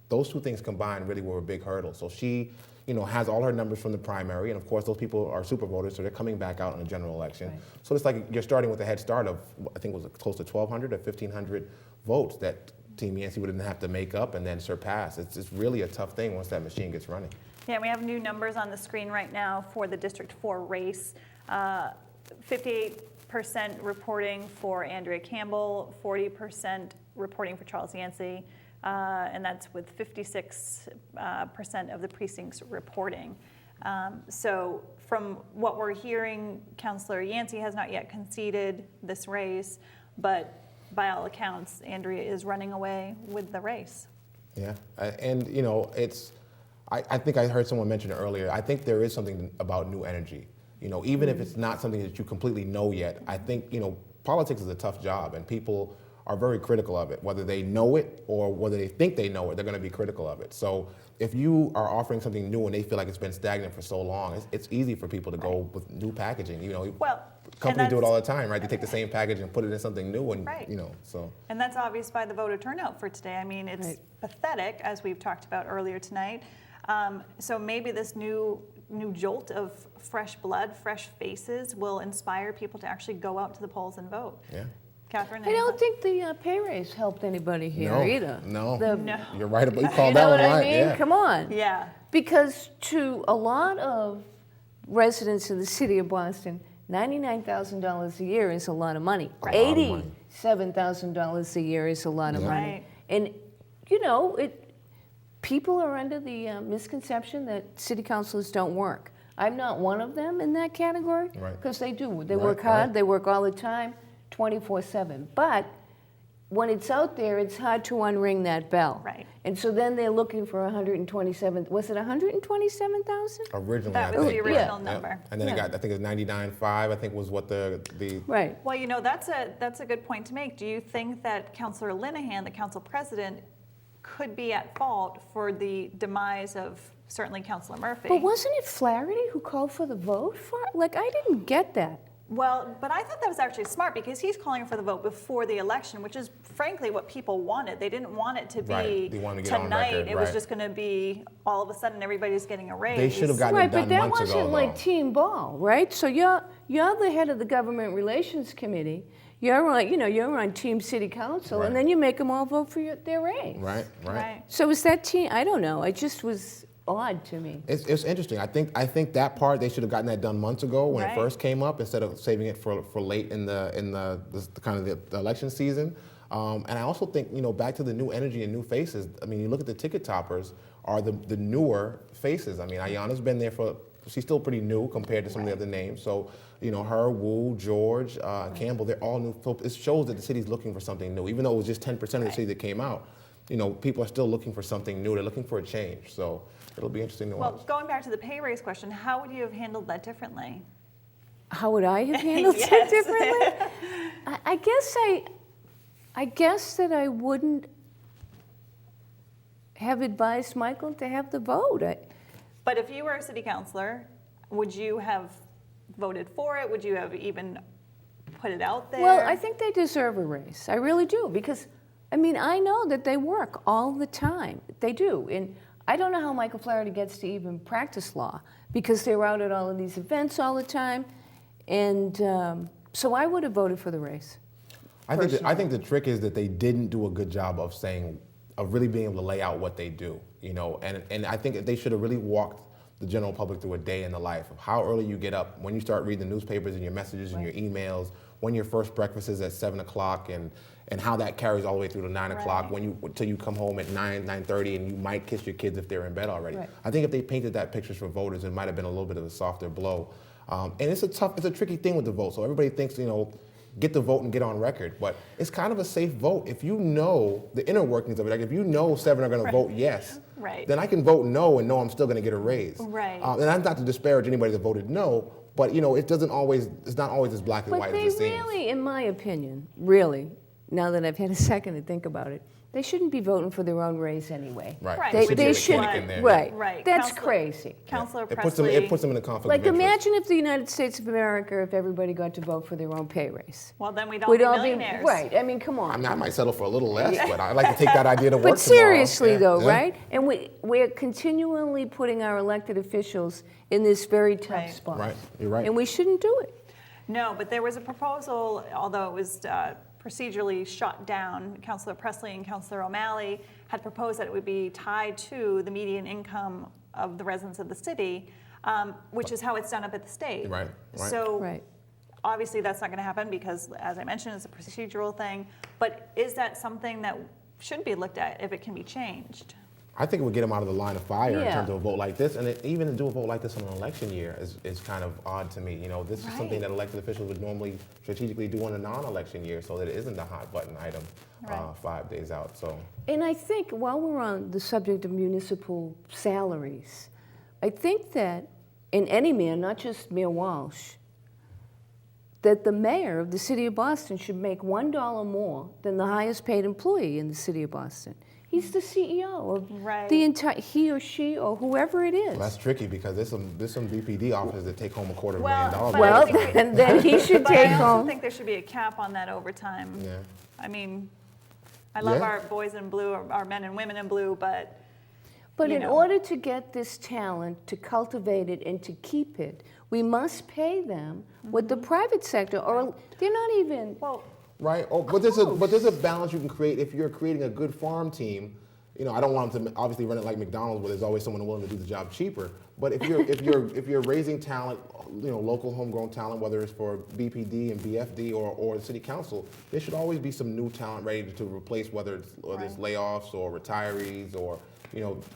those two things combined really were a big hurdle. So she, you know, has all her numbers from the primary, and of course those people are super voters, so they're coming back out in the general election. Right. So it's like you're starting with a head start of, I think it was close to 1,200 or 1,500 votes that Team Yancey would have to make up and then surpass. It's really a tough thing once that machine gets running. Yeah, we have new numbers on the screen right now for the District 4 race. 58% reporting for Andrea Campbell, 40% reporting for Charles Yancey, and that's with 56% of the precincts reporting. So from what we're hearing, Councilor Yancey has not yet conceded this race, but by all accounts, Andrea is running away with the race. Yeah, and you know, I think I heard someone mention it earlier. I think there is something about new energy. You know, even if it's not something that you completely know yet, I think, you know, politics is a tough job, and people are very critical of it. Whether they know it or whether they think they know it, they're going to be critical of it. So if you are offering something new and they feel like it's been stagnant for so long, it's easy for people to go with new packaging. You know, companies do it all the time, right? They take the same package and put it in something new, and you know, so. And that's obvious by the voter turnout for today. I mean, it's pathetic, as we've talked about earlier tonight. So maybe this new jolt of fresh blood, fresh faces will inspire people to actually go out to the polls and vote. Yeah. Catherine? I don't think the pay raise helped anybody here either. No, you're right about, you called that one right. I mean? Yeah. Come on. Yeah. Because to a lot of residents in the city of Boston, $99,000 a year is a lot of money. $87,000 a year is a lot of money. Right. And, you know, people are under the misconception that city councilors don't work. I'm not one of them in that category, because they do. They work hard, they work all the time, 24/7. But when it's out there, it's hard to unring that bell. Right. And so then they're looking for 127, was it 127,000? Originally, that was the original number. And then it got, I think it's 99.5, I think was what the Right. Well, you know, that's a good point to make. Do you think that Councilor Linehan, the council president, could be at fault for the demise of certainly Councilor Murphy? But wasn't it Flaherty who called for the vote for it? Like, I didn't get that. Well, but I thought that was actually smart, because he's calling for the vote before the election, which is frankly what people wanted. They didn't want it to be They wanted to get tonight. on record, it was just going to be all of a sudden everybody's getting a raise. They should have gotten it done months ago. Right, but that wasn't like team ball, right? So you're the head of the government relations committee. You're on Team City Council, and then you make them all vote for their raise. Right. So is that team? I don't know. It just was odd to me. It's interesting. I think that part they should have gotten that done months ago when it first came up, instead of saving it for late in the kind of the election season. And I also think, you know, back to the new energy and new faces. I mean, you look at the ticket toppers are the newer faces. I mean, Ayanna's been there she's still pretty new compared to some of the other names. So, you know, her, Wu, George, Campbell, they're all new. So it shows that the city's looking for something new. Even though it was just 10% of the city that came out, you know, people are still looking for something new. They're looking for a change. So it'll be interesting to watch. Well, going back to the pay raise question, how would you have handled that differently? How would I have handled it differently? I guess that I wouldn't have advised Michael to have the vote. But if you were a city councilor, would you have voted for it? Would you have even put it out there? Well, I think they deserve a raise. I really do, because, I mean, I know that they work all the time. They do. And I don't know how Michael Flaherty gets to even practice law, because they're out at all of these events all the time. And so I would have voted for the race. I think the trick is that they didn't do a good job of really being able to lay out what they do, you know, and I think they should have really walked the general public through a day in the life of how early you get up, when you start reading the newspapers and your messages and your emails, when your first breakfast is at 7 o'clock, and how that carries all the way through to 9 o'clock, till you come home at 9:30, and you might kiss your kids if they're in bed already. I think if they painted that picture for voters, it might have been a little bit of a softer blow. And it's a tricky thing with the vote. So everybody thinks, you know, get the vote and get on record, but it's kind of a safe vote. If you know the inner workings of it, like if you know 7 are going to vote yes, then I can vote no and know I'm still going to get a raise. And that's not to disparage anybody that voted no, but you know, it's not always as black and white as it seems. But they really, in my opinion, really, now that I've had a second to think about it, they shouldn't be voting for their own race anyway. Right. Right, They, which they is should, what- in there. right, Right. that's Counselor- crazy. Counselor It Presley. puts them in a conflict Like, of interest. imagine if the United States of America, if everybody got to vote for their own pay raise. Well, then we'd all be millionaires. Right, I mean, come on. I mean, I might settle for a little less, but I'd like to take that idea to work But tomorrow. seriously, Yeah. though, Yeah. right? And we're continually putting our elected officials in this very tough Right. spot. Right, you're right. And we shouldn't do it. No, but there was a proposal, although it was procedurally shot down. Councilor Presley and Councilor O'Malley had proposed that it would be tied to the median income of the residents of the city, which is how it's done up at the state. Right, right. So Right. obviously that's not going to happen because, as I mentioned, it's a procedural thing. But is that something that should be looked at if it can be changed? I think it would get them out of the line of fire in Yeah. terms of a vote like this. And even to do a vote like this on an election year is kind of odd to me. This is something Right. that elected officials would normally strategically do on a non-election year so that it isn't a hot button item Right. 5 days out. So And I think while we're on the subject of municipal salaries, I think that in any mayor, not just Mayor Walsh, that the mayor of the city of Boston should make $1 more than the highest paid employee in the city of Boston. He's the CEO of Right. the entire, he or she or whoever it is. well, that's tricky because there's some BPD officers that take home $250,000. Well, but Well, I think- then he should But take I also home. think there should be a cap on that overtime. Yeah. I mean, I love Yeah. our boys in blue, our men and women in blue, but But you in know. order to get this talent, to cultivate it and to keep it, we must pay them what the private sector, or they're not even, well, Right. Oh, but there's a balance you can create if you're creating a good farm team. I don't want them to obviously run it like McDonald's, where there's always someone willing to do the job cheaper. But if you're raising talent, local homegrown talent, whether it's for BPD and BFD or the city council, there should always be some new talent ready to replace whether it's layoffs or retirees or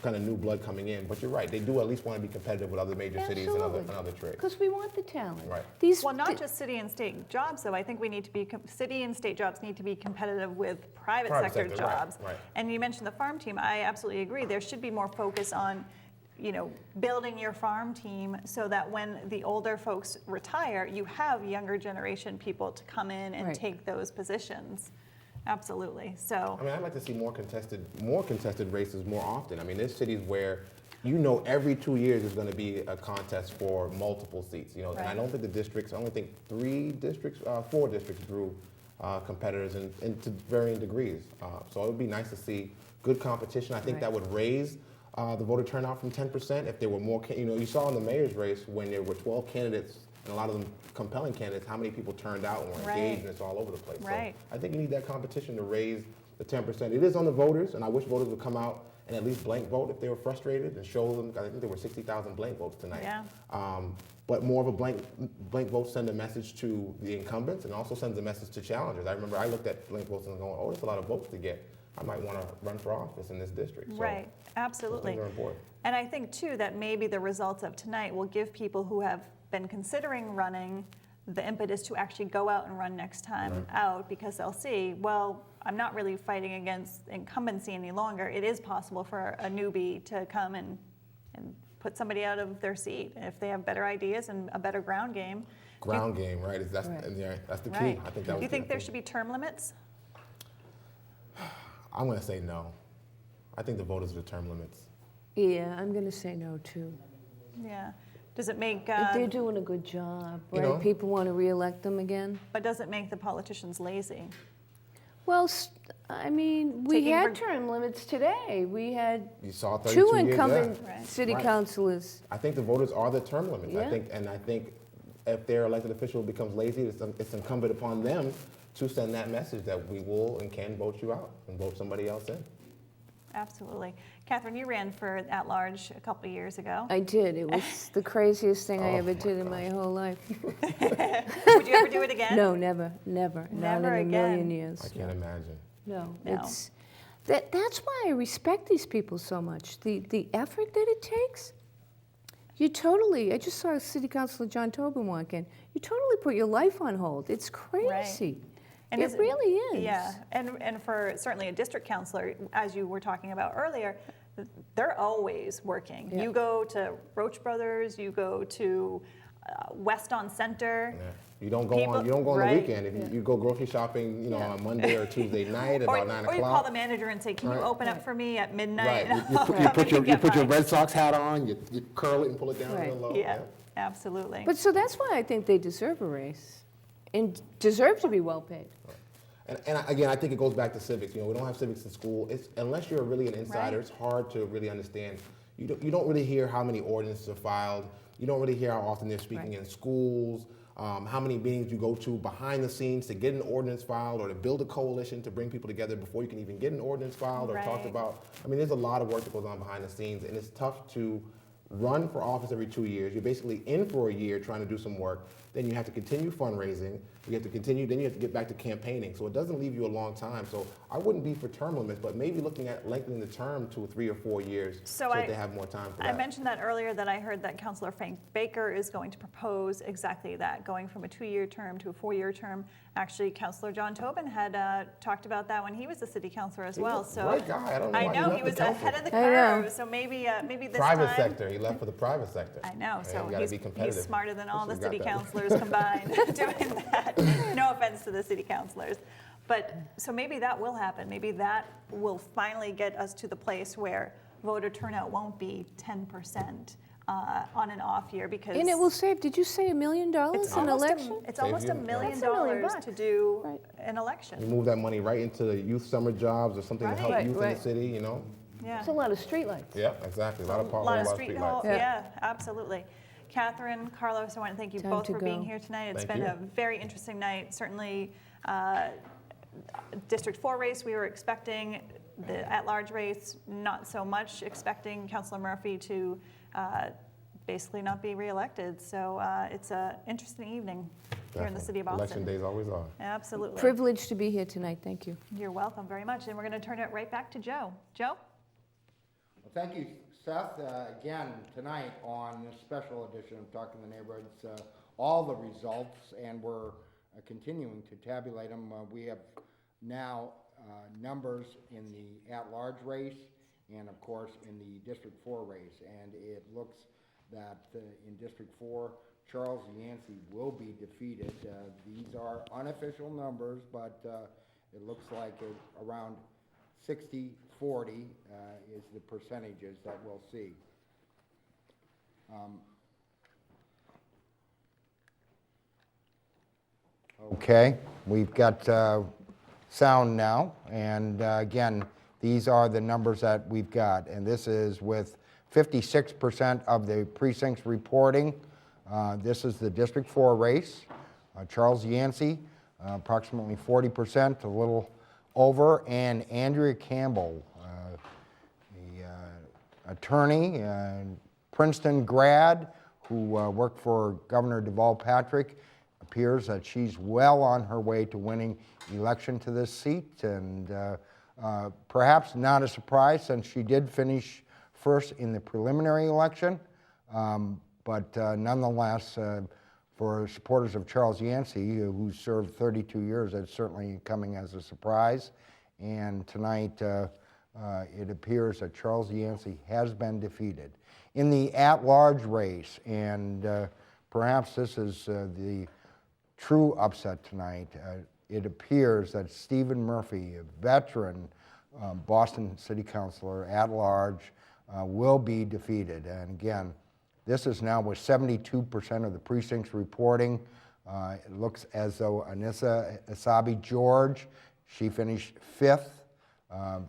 kind of new blood coming in. But you're right, they do at least want to be competitive with other major cities and other trades. because we want the talent. Right. These, well, not just city and state jobs, though. I think we need to be, city and state jobs need to be competitive with private sector sector, right, jobs. right. And you mentioned the farm team. I absolutely agree. There should be more focus on, building your farm team so that when the older folks retire, you have younger generation people to come in and Right. take those positions. Absolutely. So. I mean, I'd like to see more contested races more often. I mean, there's cities where every 2 years there's going to be a contest for multiple seats. And I Right. don't think the districts. I only think 4 districts drew competitors in to varying degrees. So it would be nice to see good competition. I think that would raise the voter turnout from 10% if there were more. You saw in the mayor's race when there were 12 candidates and a lot of them compelling candidates, how many people turned out and were Right. engaged, and it's all over the place. Right. So I think you need that competition to raise the 10%. It is on the voters, and I wish voters would come out and at least blank vote if they were frustrated and show them. I think there were 60,000 blank votes tonight. Yeah. But more of a blank vote send a message to the incumbents and also sends a message to challengers. I remember I looked at blank votes and going, oh, there's a lot of votes to get. I might want to run for office in this district. So Right, absolutely. things are important. And I think, too, that maybe the results of tonight will give people who have been considering running the impetus to actually go out and run next time out, because they'll see, well, I'm not really fighting against incumbency any longer. It is possible for a newbie to come and put somebody out of their seat if they have better ideas and a better ground game. Ground game, right? That's the key. Right. I think that Do you was think the there key. should be term limits? I'm going to say no. I think the voters are the term limits. yeah, I'm going to say no too. Yeah. Does it make, They're doing a good job, You right? know? People want to reelect them again. but does it make the politicians lazy? Well, I mean, we Taking had for- term limits today. We had You saw 32 two years, incumbent yeah. Right. city Right. councilors. I think the voters are the term limits. Yeah. I think if their elected official becomes lazy, it's incumbent upon them to send that message that we will and can vote you out and vote somebody else in. Absolutely. Catherine, you ran for at-large a couple of years ago. I did. It was the craziest thing I Oh ever my did in my whole life. Would you ever do it again? No, never. Not Never in a million again. years. I can't imagine. No, No. it's that's why I respect these people so much. The effort that it takes. You totally. I just saw City Councilor John Tobin walk in. You totally put your life on hold. It's crazy. And It is really is. Yeah, and for certainly a district councilor, as you were talking about earlier, they're always working. Yeah. You go to Roach Brothers, you go to West on Center. Yeah. You don't go People- on. You don't go on right. the weekend. If you go grocery shopping, on Monday or Tuesday night about 9 Or you call the o'clock. manager and say, can you Right. open up for me at midnight? Right. And You I'll put, come you put and your get your mine. Red Sox hat on. You curl it and pull it down real Right. low. Yeah, absolutely. But so that's why I think they deserve a raise and deserve to be well paid. And again, I think it goes back to civics. We don't have civics in school. Unless you're really an insider, Right. it's hard to really understand. You don't really hear how many ordinances are filed. You don't really hear how often they're speaking Right. in schools. How many meetings you go to behind the scenes to get an ordinance filed or to build a coalition to bring people together before you can even get an ordinance filed or talked Right. about. I mean, there's a lot of work that goes on behind the scenes, and it's tough to run for office every 2 years. You're basically in for a year trying to do some work. Then you have to continue fundraising. You have to continue. Then you have to get back to campaigning. So it doesn't leave you a long time. So I wouldn't be for term limits, but maybe looking at lengthening the term to 3 or 4 years so that they have more time for I that. mentioned that earlier, that I heard that Councilor Frank Baker is going to propose exactly that, going from a 2-year term to a 4-year term. Actually, Councilor John Tobin had talked about that when he was a city councilor as well. He's a bright guy. I don't know why he know left he the was council. ahead of the I know. curve. So maybe this Private time. sector. He left for the private sector. I know. Yeah, So you gotta be he's competitive. smarter than all the Especially city got that. councilors combined doing that. No offense to the city councilors. But so maybe that will happen. Maybe that will finally get us to the place where voter turnout won't be 10% on an off year, because And it will save, did you say $1 million it's an almost election? it's Save almost you- $1 million That's $1 million to do Right. an You election. move that money right into the youth summer jobs or something to help Right, youth in right. the city, Yeah. It's a lot of streetlights. Yeah, exactly. A lot of A power, lot of street street lights. hall, Yeah. yeah, absolutely. Catherine, Carlos, I want to thank you Time both to for being go. here tonight. It's Thank been you. a very interesting night. Certainly, District 4 race, we were expecting. The at-large race, not so much, expecting Councilor Murphy to basically not be reelected. So it's an interesting evening here in the city of Boston. Election days always are. Absolutely. Privileged to be here tonight, thank you. You're welcome very much. And we're going to turn it right back to Joe. Joe? Well, thank you, Seth. Again, tonight on this special edition of Talking the Neighborhoods, all the results, and we're continuing to tabulate them. We have now numbers in the at-large race and, of course, in the District 4 race. And it looks that in District 4, Charles Yancey will be defeated. These are unofficial numbers, but it looks like around 60-40 is the percentages that we'll see. Okay, we've got sound now, and again, these are the numbers that we've got, and this is with 56% of the precincts reporting. This is the District 4 race. Charles Yancey, approximately 40%, a little over, and Andrea Campbell, the attorney, Princeton grad, who worked for Governor Deval Patrick, appears that she's well on her way to winning election to this seat, and perhaps not a surprise since she did finish first in the preliminary election, but nonetheless, for supporters of Charles Yancey, who served 32 years, that's certainly coming as a surprise. And tonight, it appears that Charles Yancey has been defeated. In the at-large race, and perhaps this is the true upset tonight, it appears that Stephen Murphy, a veteran Boston City Councilor at large, will be defeated. And again, this is now with 72% of the precincts reporting. It looks as though Anissa Asabi George, she finished 5th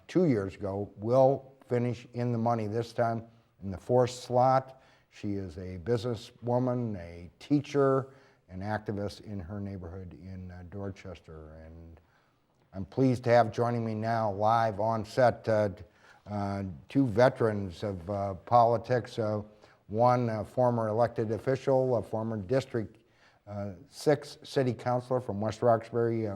2 years ago, will finish in the money this time in the 4th slot. She is a businesswoman, a teacher, an activist in her neighborhood in Dorchester. And I'm pleased to have joining me now live on set two veterans of politics. One, a former elected official, a former District 6 city councilor from West Roxbury,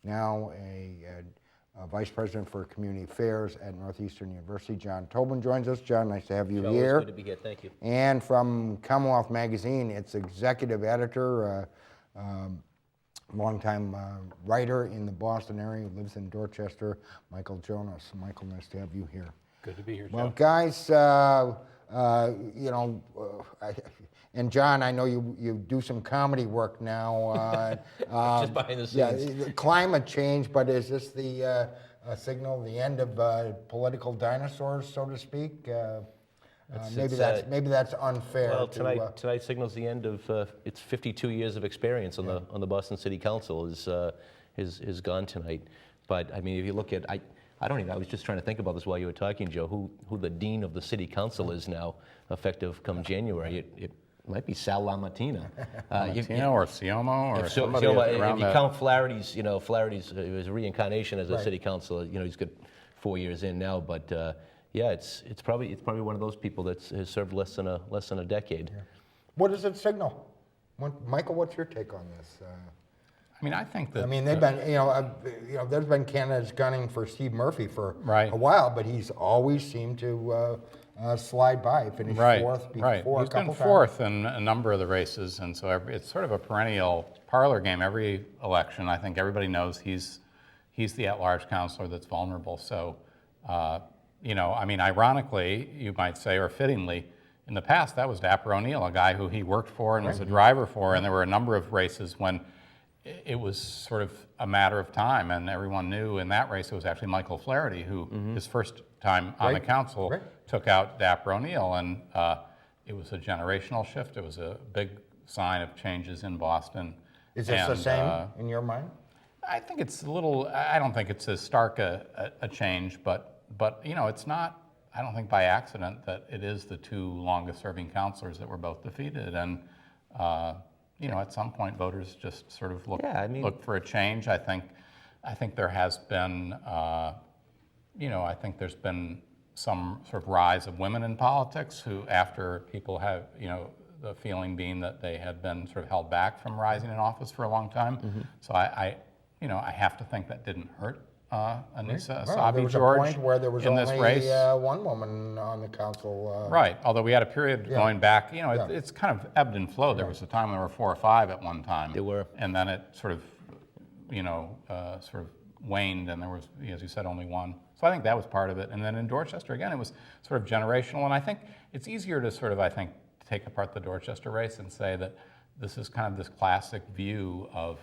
now a vice president for community affairs at Northeastern University. John Tobin joins us. John, nice to have you here. It's good to be here, thank you. And from Commonwealth Magazine, its executive editor, longtime writer in the Boston area, who lives in Dorchester, Michael Jonas. Michael, nice to have you here. Good to be here, Well, Joe. guys, you know, And John, I know you do some comedy work now. Just behind the Yeah, scenes. climate change, but is this the signal, the end of political dinosaurs, so to speak? Maybe that's unfair. Well, to, tonight signals the end of its 52 years of experience on the Boston City Council is gone tonight. But I mean, if you look at I don't even. I was just trying to think about this while you were talking, Joe. Who the dean of the City Council is now, effective come January? It might be Sal LaMattina. Latino or Siomo or somebody if around you that. count Flaherty's, Flaherty's his reincarnation as a city councilor. He's got 4 years in now, but yeah, it's probably one of those people that has served less than a decade. Yeah. What does it signal? Michael, what's your take on this? I mean, I think that. I mean, they've been, there's been candidates gunning for Steve Murphy for Right. a while, but he's always seemed to slide by, finish fourth before Right. a He's couple been fourth in a number of the races, and so it's sort of a perennial parlor game. Every election, I think everybody knows he's the at-large counselor that's vulnerable. So, I mean, ironically, you might say, or fittingly, in the past, that was Dapper O'Neill, a guy who he worked for and was a driver for, and there were a number of races when it was sort of a matter of time, and everyone knew in that race it was actually Michael Flaherty who, his first time on the council, took out Dapper O'Neill, and it was a generational shift. It was a big sign of changes in Boston. Is this the same in your mind? I think it's a little. I don't think it's as stark a change, but it's not. I don't think by accident that it is the two longest-serving councilors that were both defeated, and at some point voters just sort of look for a change. I think there has been. I think there's been some sort of rise of women in politics who, after people have, the feeling being that they had been sort of held back from rising in office for a long time. So I have to think that didn't hurt Anissa Asabi George a point where there was in only this race. One woman on the council. Right, although we had a period going back, it's kind of ebbed and flowed. There was a time when there were 4 or 5 at one time. There were. And then it sort of, sort of waned, and there was, as you said, only one. So I think that was part of it. And then in Dorchester, again, it was sort of generational. And I think it's easier to sort of, take apart the Dorchester race and say that this is kind of this classic view of,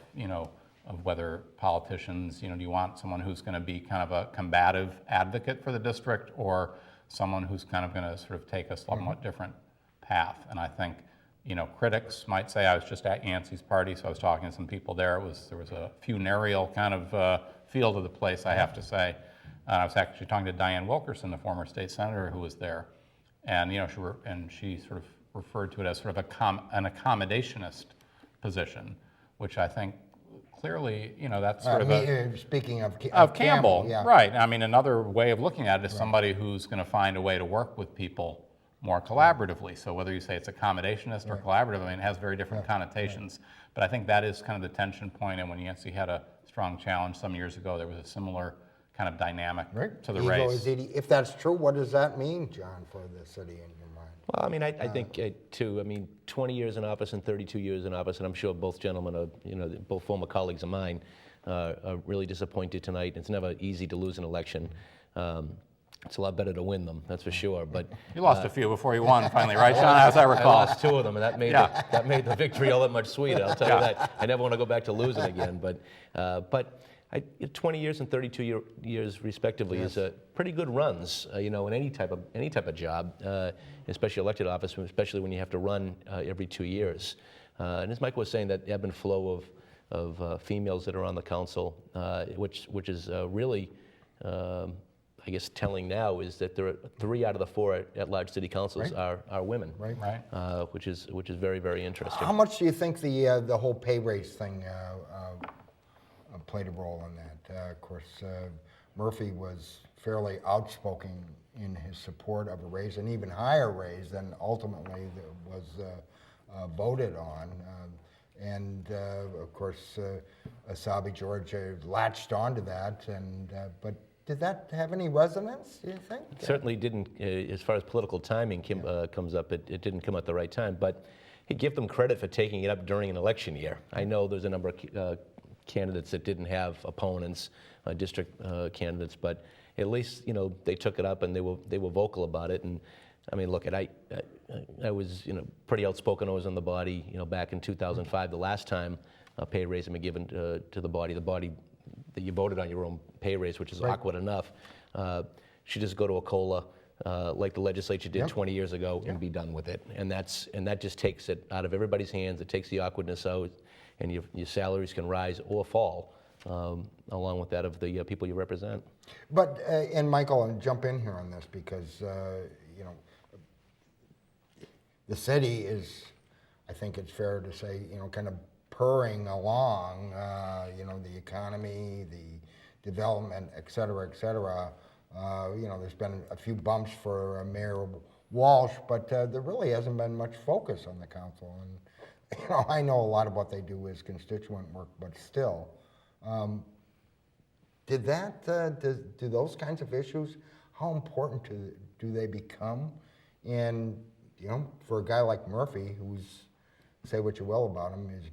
of whether politicians, do you want someone who's going to be kind of a combative advocate for the district, or someone who's kind of going to sort of take a somewhat different path? And I think, critics might say, I was just at Yancey's party, so I was talking to some people there. There was a funereal kind of feel to the place, I have to say. I was actually talking to Diane Wilkerson, the former state senator who was there, and she sort of referred to it as sort of an accommodationist position, which I think clearly, that's sort of speaking of Campbell, yeah. Right. I mean, another way of looking at it is somebody who's going to find a way to work with people more collaboratively. So whether you say it's accommodationist or collaborative, I mean, it has very different connotations. But I think that is kind of the tension point. And when Yancey had a strong challenge some years ago, there was a similar kind of dynamic to the race. If that's true, what does that mean, John, for the city in your mind? Well, I mean, I think too. 20 years in office and 32 years in office, and I'm sure both gentlemen are, both former colleagues of mine, are really disappointed tonight. It's never easy to lose an election. It's a lot better to win them, that's for sure. But you lost a few before you won, finally, right, John? As I recall, I lost 2 of them, and that made the victory all that much sweeter. I'll tell you that. I never want to go back to losing again. But 20 years and 32 years, respectively, is pretty good runs. In any type of job, especially elected office, especially when you have to run every 2 years. And as Mike was saying, that ebb and flow of females that are on the council, which is really. I guess telling now is that there are 3 out of the 4 at-large city councils are women, which is very, very interesting. How much do you think the whole pay raise thing played a role in that? Of course, Murphy was fairly outspoken in his support of a raise, an even higher raise than ultimately was voted on. And of course, Asabi George latched onto that, but. Did that have any resonance, do you think? It certainly didn't, as far as political timing comes up, it didn't come at the right time. But he give them credit for taking it up during an election year. I know there's a number of candidates that didn't have opponents, district candidates, but at least they took it up and they were vocal about it. And I mean, look, I was, pretty outspoken. I was on the body, back in 2005, the last time a pay raise had been given to the body that you voted on your own pay raise, which is awkward enough. Should just go to a COLA like the legislature did 20 years ago and be done with it. And that just takes it out of everybody's hands. It takes the awkwardness out, and your salaries can rise or fall along with that of the people you represent. But, and Michael, and jump in here on this because, the city is, I think it's fair to say, kind of purring along, the economy, the development, et cetera, et cetera. There's been a few bumps for Mayor Walsh, but there really hasn't been much focus on the council. And, I know a lot of what they do is constituent work, but still. Do those kinds of issues, how important do they become? And, for a guy like Murphy, who's, say what you will about him, is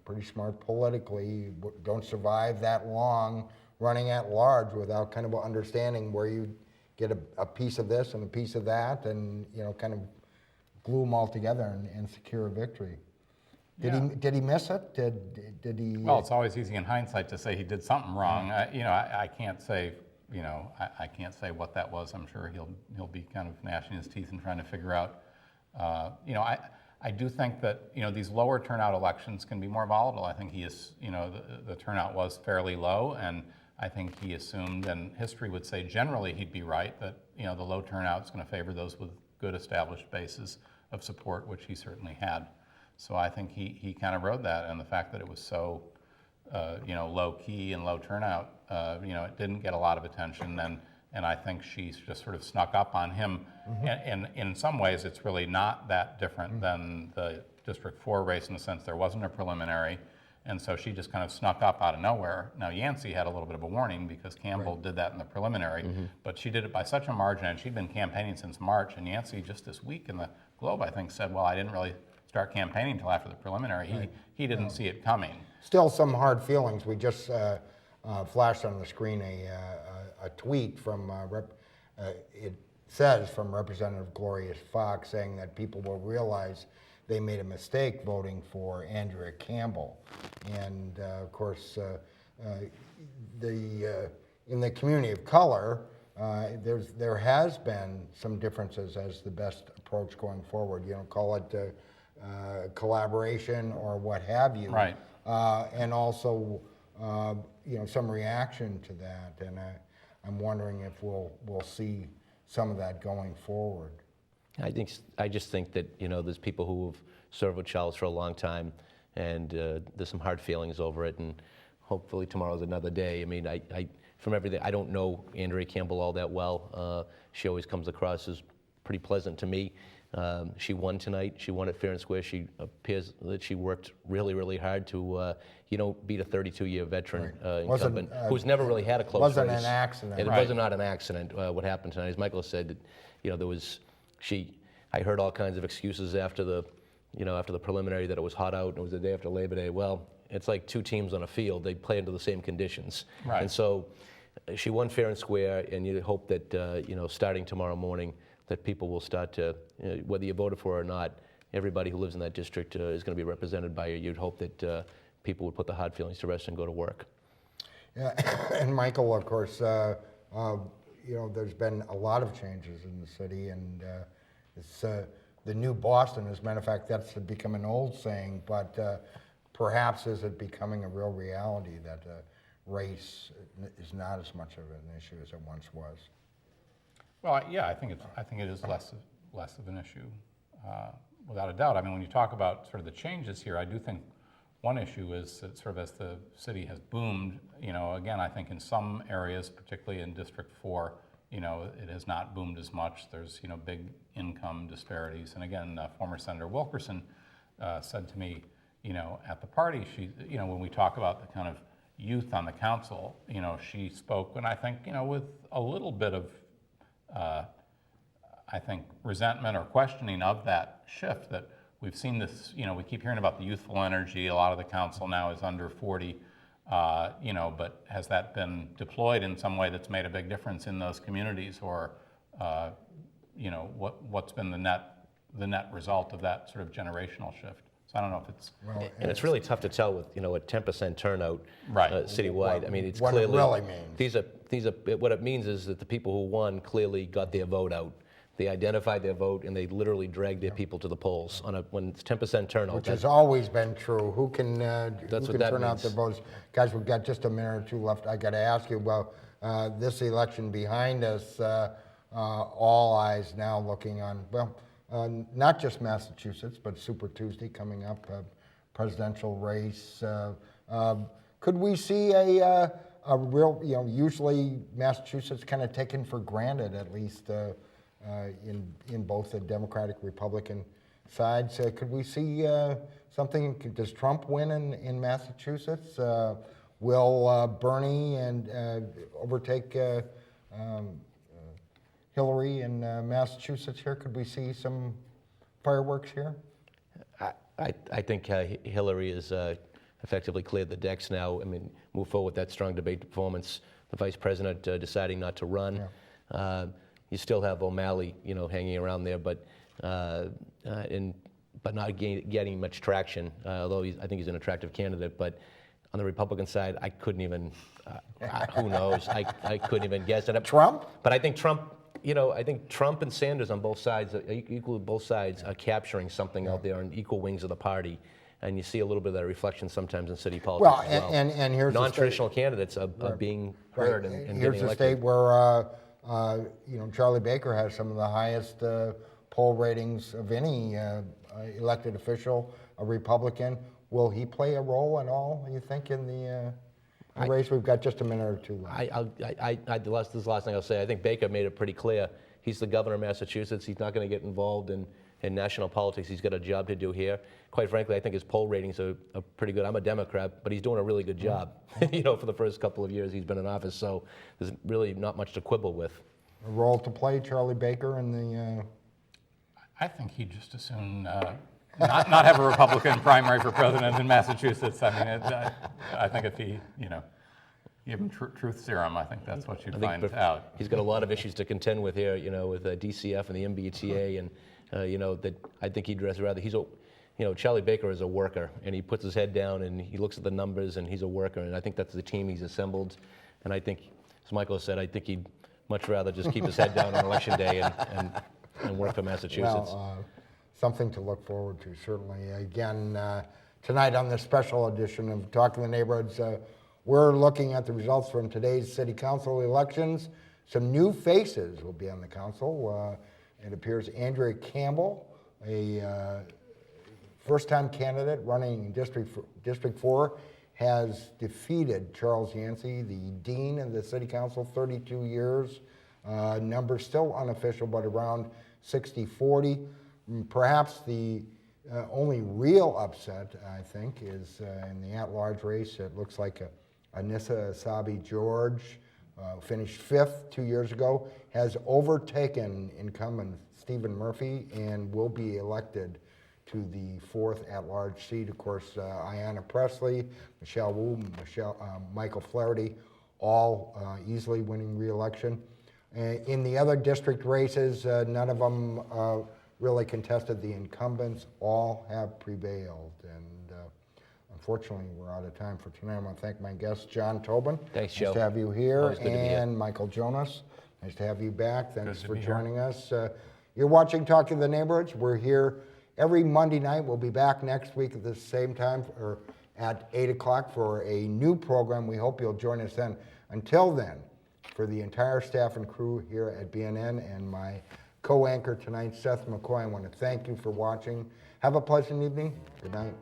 pretty smart politically, don't survive that long running at large without kind of understanding where you get a piece of this and a piece of that and, kind of glue them all together and secure a victory. Did he miss it? Did he? Well, it's always easy in hindsight to say he did something wrong. I can't say, I can't say what that was. I'm sure he'll be kind of gnashing his teeth and trying to figure out. I do think that these lower turnout elections can be more volatile. I think he is, the turnout was fairly low, and I think he assumed, and history would say generally he'd be right, that the low turnout is going to favor those with good established bases of support, which he certainly had. So I think he kind of rode that, and the fact that it was so low key and low turnout, it didn't get a lot of attention, and I think she just sort of snuck up on him. And in some ways, it's really not that different than the District 4 race in the sense there wasn't a preliminary, and so she just kind of snuck up out of nowhere. Now, Yancey had a little bit of a warning because Campbell did that in the preliminary, but she did it by such a margin, and she'd been campaigning since March, and Yancey just this week in the Globe, I think, said, well, I didn't really start campaigning until after the preliminary. He didn't see it coming. Still some hard feelings. We just flashed on the screen a tweet from, it says from Representative Gloria Fox saying that people will realize they made a mistake voting for Andrea Campbell. And of course, in the community of color, there has been some differences as the best approach going forward. Call it collaboration or what have you. Right. And also, some reaction to that. And I'm wondering if we'll see some of that going forward. I just think that there's people who have served with Charles for a long time, and there's some hard feelings over it. And hopefully tomorrow's another day. I mean, from everything, I don't know Andrea Campbell all that well. She always comes across as pretty pleasant to me. She won tonight. She won it fair and square. She appears that she worked really, really hard to, beat a 32-year veteran incumbent who's never really had a close race. Wasn't an accident. It was not an accident. What happened tonight, as Michael said, I heard all kinds of excuses after the preliminary that it was hot out and it was the day after Labor Day. Well, it's like two teams on a field. They play under the same conditions. Right. And so she won fair and square, and you hope that, starting tomorrow morning, that people will start to, whether you voted for her or not, everybody who lives in that district is going to be represented by her. You'd hope that people would put the hard feelings to rest and go to work. Yeah, and Michael, of course, there's been a lot of changes in the city, and it's the new Boston. As a matter of fact, that's become an old saying, but perhaps is it becoming a real reality that race is not as much of an issue as it once was? Well, yeah, I think it is less of an issue, without a doubt. I mean, when you talk about sort of the changes here, I do think one issue is that sort of as the city has boomed, again, I think in some areas, particularly in District 4, it has not boomed as much. There's, big income disparities. And again, former Senator Wilkerson said to me, at the party, when we talk about the kind of youth on the council, she spoke, and I think, with a little bit of I think, resentment or questioning of that shift that we've seen this, we keep hearing about the youthful energy. A lot of the council now is under 40, but has that been deployed in some way that's made a big difference in those communities, or, what's been the net the net result of that sort of generational shift. So I don't know if it's And it's really tough to tell with, a 10% turnout Right. Citywide. I mean, it's what it clearly really means. These are what it means is that the people who won clearly got their vote out. They identified their vote and they literally dragged their people to the polls when it's 10% turnout. Which has always been true. Who can That's what that turn out the means. votes? Guys, we've got just a minute or two left. I got to ask you about this election behind us. All eyes now looking on, not just Massachusetts, but Super Tuesday coming up, presidential race. Could we see a real, usually Massachusetts kind of taken for granted, at least in both the Democratic, Republican sides. Could we see something? Does Trump win in Massachusetts? Will Bernie and overtake Hillary in Massachusetts here? Could we see some fireworks here? I think Hillary has effectively cleared the decks now. I mean, move forward with that strong debate performance. The vice president deciding not to run. Yeah. You still have O'Malley, hanging around there, but not getting much traction. Although I think he's an attractive candidate, but on the Republican side, I couldn't even. Who knows? I couldn't even guess it. Trump? But I think Trump. I think Trump and Sanders on both sides, equal both sides, are capturing something out there on equal wings of the party. And you see a little bit of that reflection sometimes in city politics as well. And here's non-traditional candidates are being heard and here's getting a elected. state where Charlie Baker has some of the highest poll ratings of any elected official, a Republican. Will he play a role at all, you think, in the race? We've got just a minute or two left. This is the last thing I'll say. I think Baker made it pretty clear. He's the governor of Massachusetts. He's not going to get involved in national politics. He's got a job to do here. Quite frankly, I think his poll ratings are pretty good. I'm a Democrat, but he's doing a really good job, for the first couple of years he's been in office. So there's really not much to quibble with. A role to play, Charlie Baker, in the... I think he'd just as soon not have a Republican primary for president in Massachusetts. I mean, I think if he, give him truth serum, I think that's what you'd find out. He's got a lot of issues to contend with here, with DCF and the MBTA, and that I think he'd rather Charlie Baker is a worker, and he puts his head down and he looks at the numbers, and he's a worker, and I think that's the team he's assembled. And I think, as Michael said, I think he'd much rather just keep his head down on election day and work for Massachusetts. Well, something to look forward to, certainly. Again, tonight on this special edition of Talking the Neighborhoods, we're looking at the results from today's city council elections. Some new faces will be on the council. It appears Andrea Campbell, a first-time candidate running District 4, has defeated Charles Yancey, the dean of the city council, 32 years. Number still unofficial, but around 60-40. Perhaps the only real upset, I think, is in the at-large race. It looks like Anissa Asabi George, finished 5th 2 years ago, has overtaken incumbent Stephen Murphy and will be elected to the 4th at-large seat. Of course, Ayanna Presley, Michelle Wu, Michael Flaherty, all easily winning re-election. In the other district races, none of them really contested. The incumbents all have prevailed. And unfortunately, we're out of time for tonight. I want to thank my guest, John Tobin. Thanks, Joe. Nice to have you here. Always good to be here. And Michael Jonas. Nice to have you back. Thanks for joining us. You're watching Talking the Neighborhoods. We're here every Monday night. We'll be back next week at the same time, or at 8 o'clock, for a new program. We hope you'll join us then. Until then, for the entire staff and crew here at BNN and my co-anchor tonight, Seth McCoy, I want to thank you for watching. Have a pleasant evening. Good night.